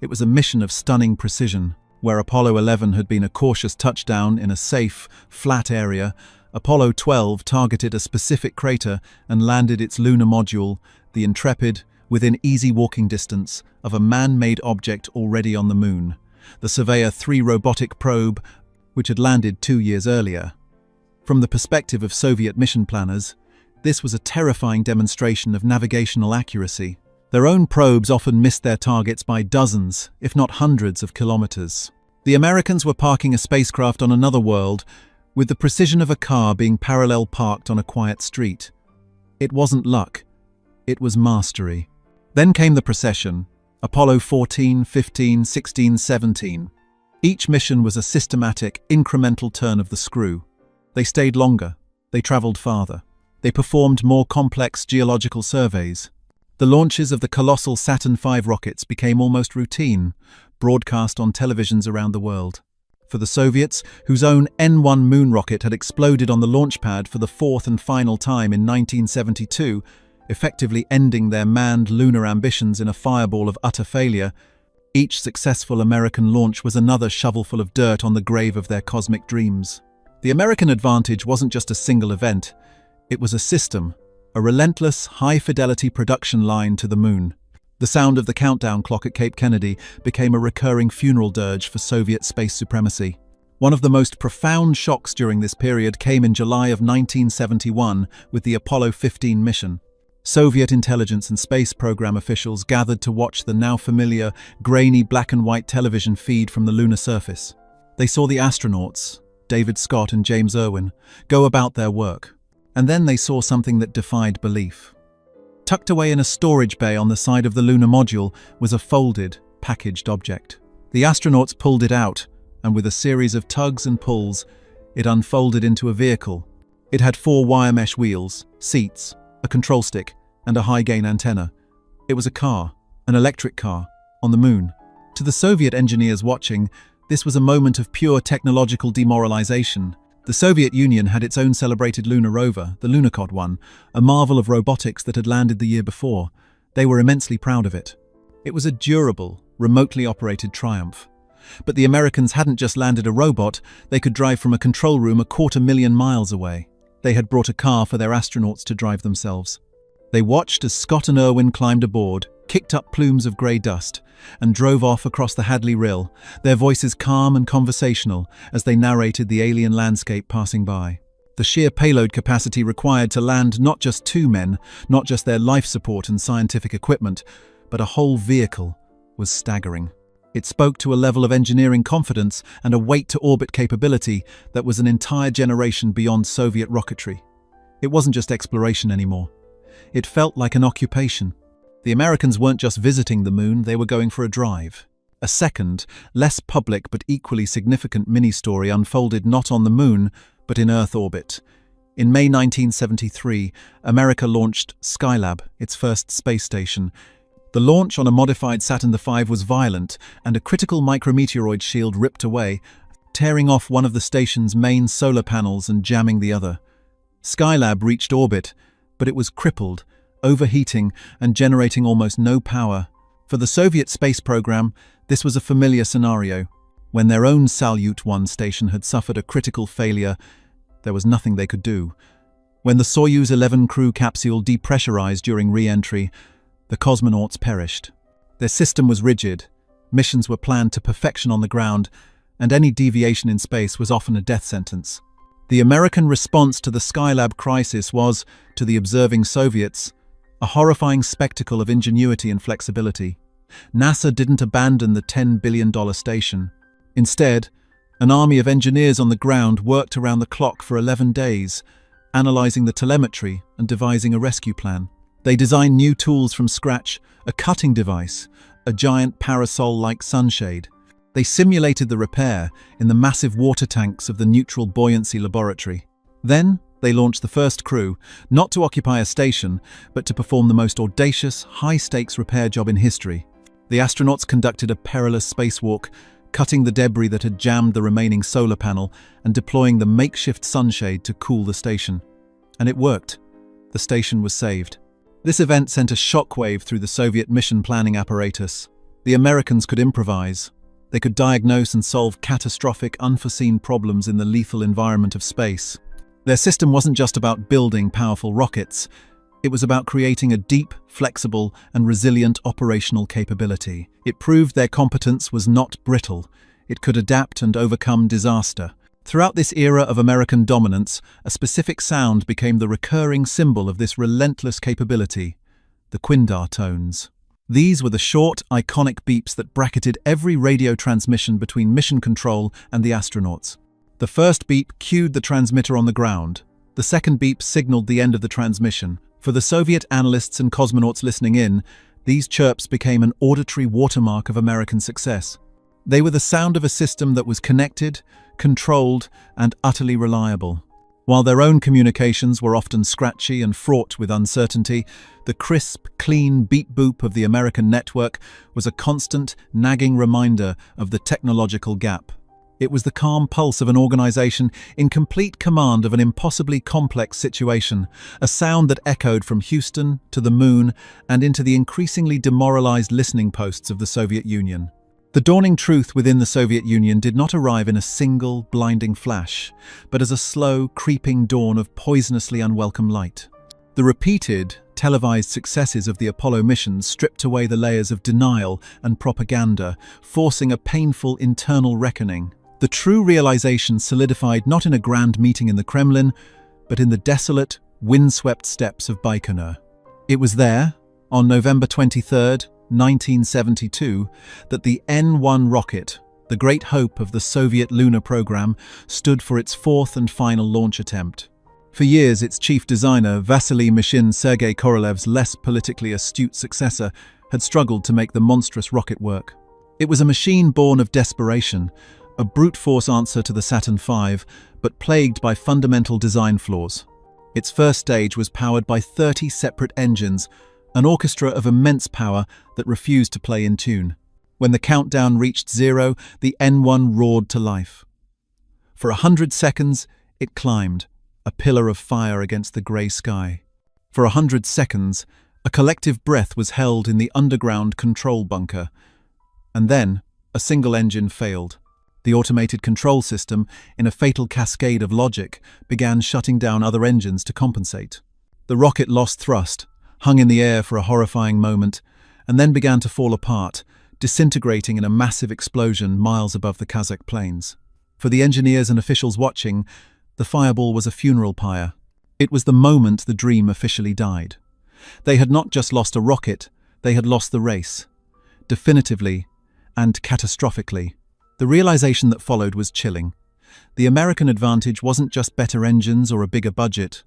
It was a mission of stunning precision. Where Apollo 11 had been a cautious touchdown in a safe, flat area, Apollo 12 targeted a specific crater and landed its lunar module, the Intrepid, within easy walking distance of a man-made object already on the Moon, the Surveyor 3 robotic probe, which had landed 2 years earlier. From the perspective of Soviet mission planners, this was a terrifying demonstration of navigational accuracy. Their own probes often missed their targets by dozens, if not hundreds of kilometers. The Americans were parking a spacecraft on another world, with the precision of a car being parallel parked on a quiet street. It wasn't luck, it was mastery. Then came the procession, Apollo 14, 15, 16, 17. Each mission was a systematic, incremental turn of the screw. They stayed longer, they traveled farther, they performed more complex geological surveys. The launches of the colossal Saturn V rockets became almost routine, broadcast on televisions around the world. For the Soviets, whose own N-1 moon rocket had exploded on the launch pad for the fourth and final time in 1972, effectively ending their manned lunar ambitions in a fireball of utter failure, each successful American launch was another shovelful of dirt on the grave of their cosmic dreams. The American advantage wasn't just a single event, it was a system, a relentless, high-fidelity production line to the Moon. The sound of the countdown clock at Cape Kennedy became a recurring funeral dirge for Soviet space supremacy. One of the most profound shocks during this period came in July of 1971 with the Apollo 15 mission. Soviet intelligence and space program officials gathered to watch the now familiar, grainy black-and-white television feed from the lunar surface. They saw the astronauts, David Scott and James Irwin, go about their work. And then they saw something that defied belief. Tucked away in a storage bay on the side of the lunar module was a folded, packaged object. The astronauts pulled it out, and with a series of tugs and pulls, it unfolded into a vehicle. It had 4 wire mesh wheels, seats, a control stick, and a high-gain antenna. It was a car, an electric car, on the Moon. To the Soviet engineers watching, this was a moment of pure technological demoralization. The Soviet Union had its own celebrated lunar rover, the Lunokhod 1, a marvel of robotics that had landed the year before. They were immensely proud of it. It was a durable, remotely operated triumph. But the Americans hadn't just landed a robot, they could drive from a control room 250,000 miles away. They had brought a car for their astronauts to drive themselves. They watched as Scott and Irwin climbed aboard, kicked up plumes of grey dust, and drove off across the Hadley Rill, their voices calm and conversational as they narrated the alien landscape passing by. The sheer payload capacity required to land not just 2 men, not just their life support and scientific equipment, but a whole vehicle, was staggering. It spoke to a level of engineering confidence and a weight-to-orbit capability that was an entire generation beyond Soviet rocketry. It wasn't just exploration anymore. It felt like an occupation. The Americans weren't just visiting the Moon, they were going for a drive. A second, less public but equally significant mini-story unfolded not on the Moon, but in Earth orbit. In May 1973, America launched Skylab, its first space station. The launch on a modified Saturn V was violent, and a critical micrometeoroid shield ripped away, tearing off one of the station's main solar panels and jamming the other. Skylab reached orbit, but it was crippled, overheating and generating almost no power. For the Soviet space program, this was a familiar scenario. When their own Salyut 1 station had suffered a critical failure, there was nothing they could do. When the Soyuz 11 crew capsule depressurized during re-entry, the cosmonauts perished. Their system was rigid, missions were planned to perfection on the ground, and any deviation in space was often a death sentence. The American response to the Skylab crisis was, to the observing Soviets, a horrifying spectacle of ingenuity and flexibility. NASA didn't abandon the $10 billion station. Instead, an army of engineers on the ground worked around the clock for 11 days, analyzing the telemetry and devising a rescue plan. They designed new tools from scratch, a cutting device, a giant parasol-like sunshade. They simulated the repair in the massive water tanks of the Neutral Buoyancy Laboratory. Then, they launched the first crew, not to occupy a station, but to perform the most audacious, high-stakes repair job in history. The astronauts conducted a perilous spacewalk, cutting the debris that had jammed the remaining solar panel and deploying the makeshift sunshade to cool the station. And it worked. The station was saved. This event sent a shockwave through the Soviet mission planning apparatus. The Americans could improvise. They could diagnose and solve catastrophic, unforeseen problems in the lethal environment of space. Their system wasn't just about building powerful rockets. It was about creating a deep, flexible, and resilient operational capability. It proved their competence was not brittle. It could adapt and overcome disaster. Throughout this era of American dominance, a specific sound became the recurring symbol of this relentless capability: the Quindar tones. These were the short, iconic beeps that bracketed every radio transmission between mission control and the astronauts. The first beep cued the transmitter on the ground. The second beep signaled the end of the transmission. For the Soviet analysts and cosmonauts listening in, these chirps became an auditory watermark of American success. They were the sound of a system that was connected, controlled, and utterly reliable. While their own communications were often scratchy and fraught with uncertainty, the crisp, clean beep-boop of the American network was a constant, nagging reminder of the technological gap. It was the calm pulse of an organization in complete command of an impossibly complex situation, a sound that echoed from Houston to the moon and into the increasingly demoralized listening posts of the Soviet Union. The dawning truth within the Soviet Union did not arrive in a single, blinding flash, but as a slow, creeping dawn of poisonously unwelcome light. The repeated, televised successes of the Apollo missions stripped away the layers of denial and propaganda, forcing a painful internal reckoning. The true realization solidified not in a grand meeting in the Kremlin, but in the desolate, windswept steppes of Baikonur. It was there, on November 23, 1972, that the N-1 rocket, the great hope of the Soviet lunar program, stood for its fourth and final launch attempt. For years, its chief designer, Vasily Mishin, Sergei Korolev's less politically astute successor, had struggled to make the monstrous rocket work. It was a machine born of desperation, a brute force answer to the Saturn V, but plagued by fundamental design flaws. Its first stage was powered by 30 separate engines, an orchestra of immense power that refused to play in tune. When the countdown reached 0, the N-1 roared to life. For 100 seconds, it climbed, a pillar of fire against the grey sky. For 100 seconds, a collective breath was held in the underground control bunker. And then, a single engine failed. The automated control system, in a fatal cascade of logic, began shutting down other engines to compensate. The rocket lost thrust, hung in the air for a horrifying moment, and then began to fall apart, disintegrating in a massive explosion miles above the Kazakh plains. For the engineers and officials watching, the fireball was a funeral pyre. It was the moment the dream officially died. They had not just lost a rocket, they had lost the race. Definitively and catastrophically. The realization that followed was chilling. The American advantage wasn't just better engines or a bigger budget.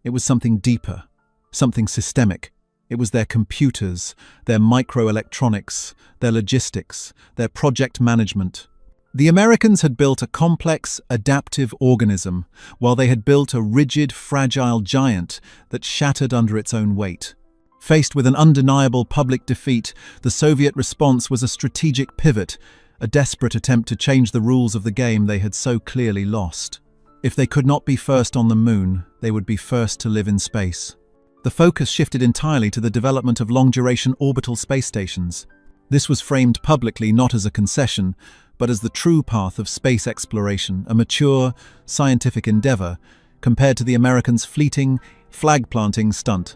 It was something deeper, something systemic. It was their computers, their microelectronics, their logistics, their project management. The Americans had built a complex, adaptive organism, while they had built a rigid, fragile giant that shattered under its own weight. Faced with an undeniable public defeat, the Soviet response was a strategic pivot, a desperate attempt to change the rules of the game they had so clearly lost. If they could not be first on the moon, they would be first to live in space. The focus shifted entirely to the development of long-duration orbital space stations. This was framed publicly not as a concession, but as the true path of space exploration, a mature, scientific endeavor, compared to the Americans' fleeting, flag-planting stunt.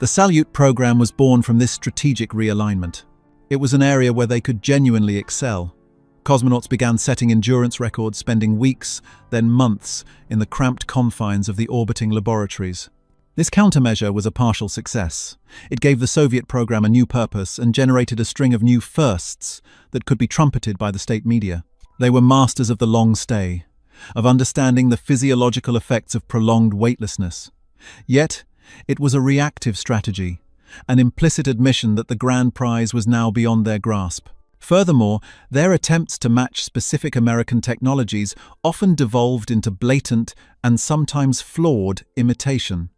The Salyut program was born from this strategic realignment. It was an area where they could genuinely excel. Cosmonauts began setting endurance records, spending weeks, then months, in the cramped confines of the orbiting laboratories. This countermeasure was a partial success. It gave the Soviet program a new purpose and generated a string of new firsts that could be trumpeted by the state media. They were masters of the long stay, of understanding the physiological effects of prolonged weightlessness. Yet, it was a reactive strategy, an implicit admission that the grand prize was now beyond their grasp. Furthermore, their attempts to match specific American technologies often devolved into blatant and sometimes flawed imitation.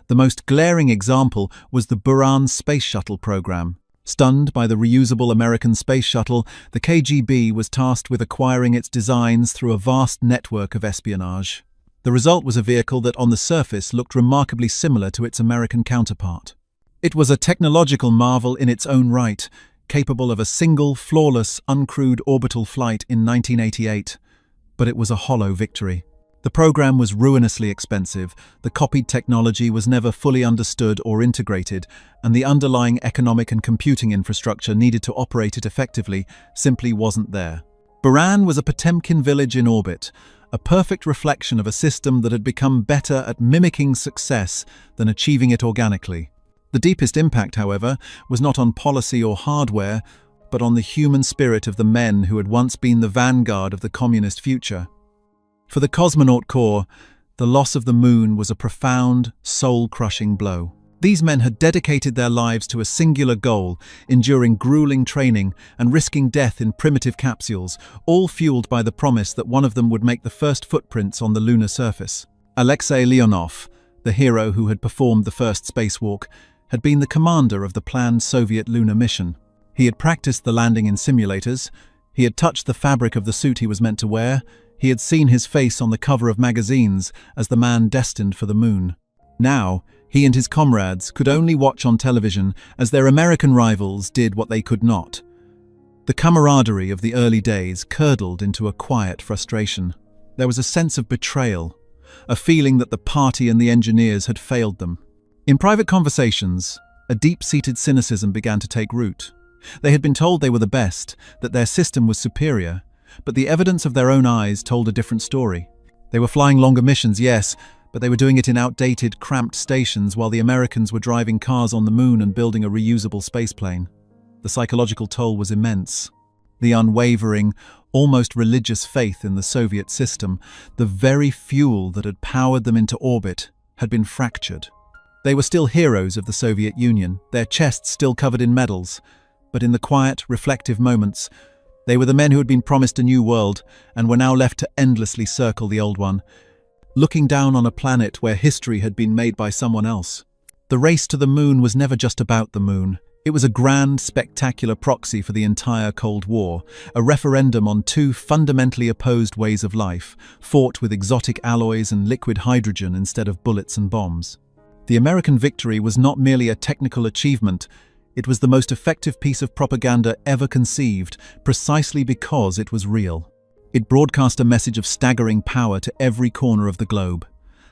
The most glaring example was the Buran space shuttle program. Stunned by the reusable American space shuttle, the KGB was tasked with acquiring its designs through a vast network of espionage. The result was a vehicle that on the surface looked remarkably similar to its American counterpart. It was a technological marvel in its own right, capable of a single, flawless, uncrewed orbital flight in 1988, but it was a hollow victory. The program was ruinously expensive, the copied technology was never fully understood or integrated, and the underlying economic and computing infrastructure needed to operate it effectively simply wasn't there. Buran was a Potemkin village in orbit, a perfect reflection of a system that had become better at mimicking success than achieving it organically. The deepest impact, however, was not on policy or hardware, but on the human spirit of the men who had once been the vanguard of the communist future. For the cosmonaut corps, the loss of the moon was a profound, soul-crushing blow. These men had dedicated their lives to a singular goal, enduring grueling training and risking death in primitive capsules, all fueled by the promise that one of them would make the first footprints on the lunar surface. Alexei Leonov, the hero who had performed the first spacewalk, had been the commander of the planned Soviet lunar mission. He had practiced the landing in simulators, he had touched the fabric of the suit he was meant to wear, he had seen his face on the cover of magazines as the man destined for the moon. Now, he and his comrades could only watch on television as their American rivals did what they could not. The camaraderie of the early days curdled into a quiet frustration. There was a sense of betrayal, a feeling that the party and the engineers had failed them. In private conversations, a deep-seated cynicism began to take root. They had been told they were the best, that their system was superior, but the evidence of their own eyes told a different story. They were flying longer missions, yes, but they were doing it in outdated, cramped stations while the Americans were driving cars on the moon and building a reusable spaceplane. The psychological toll was immense. The unwavering, almost religious faith in the Soviet system, the very fuel that had powered them into orbit, had been fractured. They were still heroes of the Soviet Union, their chests still covered in medals, but in the quiet, reflective moments, they were the men who had been promised a new world and were now left to endlessly circle the old one, looking down on a planet where history had been made by someone else. The race to the moon was never just about the moon. It was a grand, spectacular proxy for the entire Cold War, a referendum on two fundamentally opposed ways of life, fought with exotic alloys and liquid hydrogen instead of bullets and bombs. The American victory was not merely a technical achievement, it was the most effective piece of propaganda ever conceived, precisely because it was real. It broadcast a message of staggering power to every corner of the globe.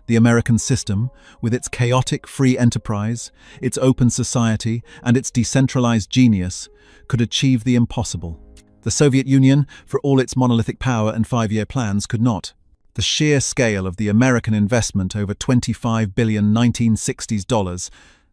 The American system, with its chaotic free enterprise, its open society, and its decentralized genius, could achieve the impossible. The Soviet Union, for all its monolithic power and 5-year plans, could not. The sheer scale of the American investment, over $25 billion 1960s dollars,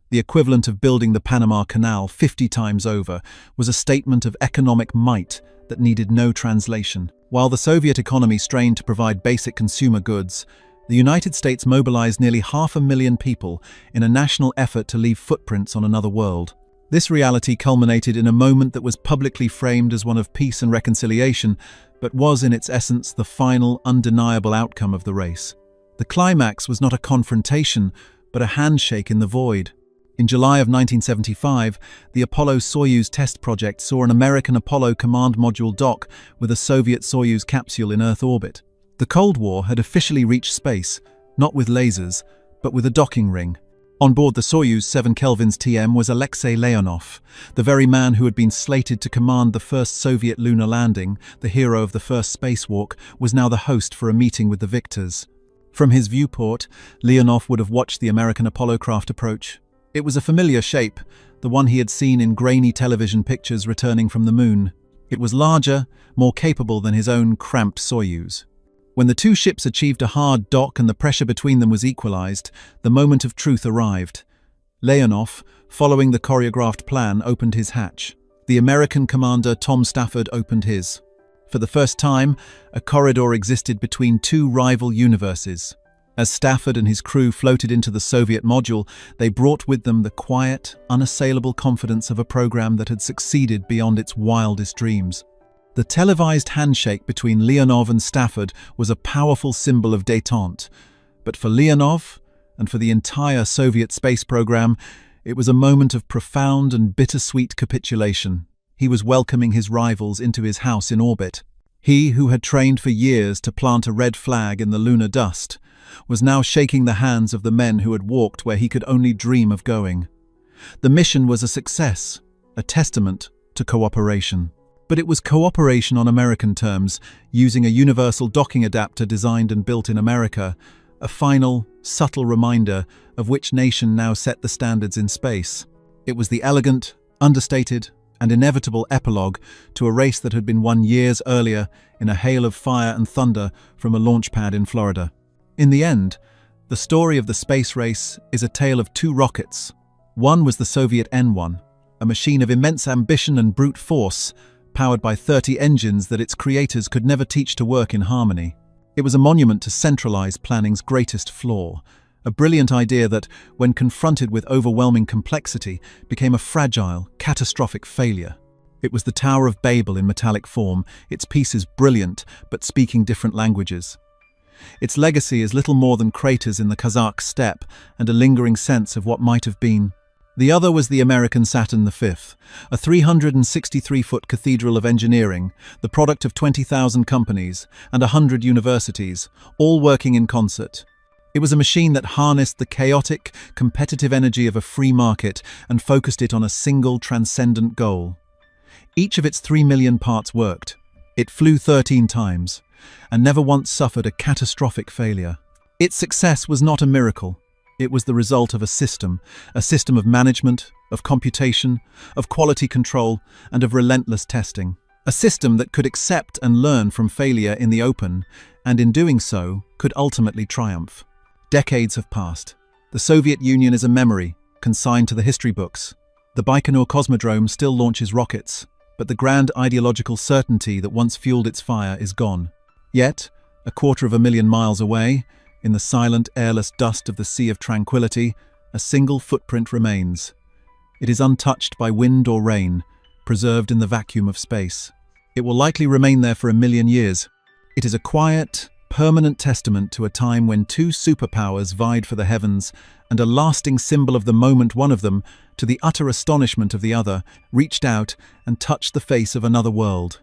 the equivalent of building the Panama Canal 50 times over, was a statement of economic might that needed no translation. While the Soviet economy strained to provide basic consumer goods, the United States mobilized nearly 500,000 people in a national effort to leave footprints on another world. This reality culminated in a moment that was publicly framed as one of peace and reconciliation, but was in its essence the final, undeniable outcome of the race. The climax was not a confrontation, but a handshake in the void. In July of 1975, the Apollo-Soyuz test project saw an American Apollo command module dock with a Soviet Soyuz capsule in Earth orbit. The Cold War had officially reached space, not with lasers, but with a docking ring. On board the Soyuz 7 Kelvin's TM was Alexei Leonov, the very man who had been slated to command the first Soviet lunar landing, the hero of the first spacewalk, was now the host for a meeting with the victors. From his viewport, Leonov would have watched the American Apollo craft approach. It was a familiar shape, the one he had seen in grainy television pictures returning from the moon. It was larger, more capable than his own cramped Soyuz. When the two ships achieved a hard dock and the pressure between them was equalized, the moment of truth arrived. Leonov, following the choreographed plan, opened his hatch. The American commander, Tom Stafford, opened his. For the first time, a corridor existed between two rival universes. As Stafford and his crew floated into the Soviet module, they brought with them the quiet, unassailable confidence of a program that had succeeded beyond its wildest dreams. The televised handshake between Leonov and Stafford was a powerful symbol of détente, but for Leonov, and for the entire Soviet space program, it was a moment of profound and bittersweet capitulation. He was welcoming his rivals into his house in orbit. He, who had trained for years to plant a red flag in the lunar dust, was now shaking the hands of the men who had walked where he could only dream of going. The mission was a success, a testament to cooperation. But it was cooperation on American terms, using a universal docking adapter designed and built in America, a final, subtle reminder of which nation now set the standards in space. It was the elegant, understated, and inevitable epilogue to a race that had been won years earlier in a hail of fire and thunder from a launch pad in Florida. In the end, the story of the space race is a tale of two rockets. One was the Soviet N-1, a machine of immense ambition and brute force, powered by 30 engines that its creators could never teach to work in harmony. It was a monument to centralized planning's greatest flaw, a brilliant idea that, when confronted with overwhelming complexity, became a fragile, catastrophic failure. It was the Tower of Babel in metallic form, its pieces brilliant but speaking different languages. Its legacy is little more than craters in the Kazakh steppe and a lingering sense of what might have been. The other was the American Saturn V, a 363-foot cathedral of engineering, the product of 20,000 companies and 100 universities, all working in concert. It was a machine that harnessed the chaotic, competitive energy of a free market and focused it on a single, transcendent goal. Each of its 3 million parts worked. It flew 13 times, and never once suffered a catastrophic failure. Its success was not a miracle. It was the result of a system of management, of computation, of quality control, and of relentless testing. A system that could accept and learn from failure in the open, and in doing so, could ultimately triumph. Decades have passed. The Soviet Union is a memory, consigned to the history books. The Baikonur Cosmodrome still launches rockets, but the grand ideological certainty that once fueled its fire is gone. Yet, 250,000 miles away, in the silent, airless dust of the Sea of Tranquility, a single footprint remains. It is untouched by wind or rain, preserved in the vacuum of space. It will likely remain there for 1,000,000 years. It is a quiet, permanent testament to a time when two superpowers vied for the heavens, and a lasting symbol of the moment one of them, to the utter astonishment of the other, reached out and touched the face of another world.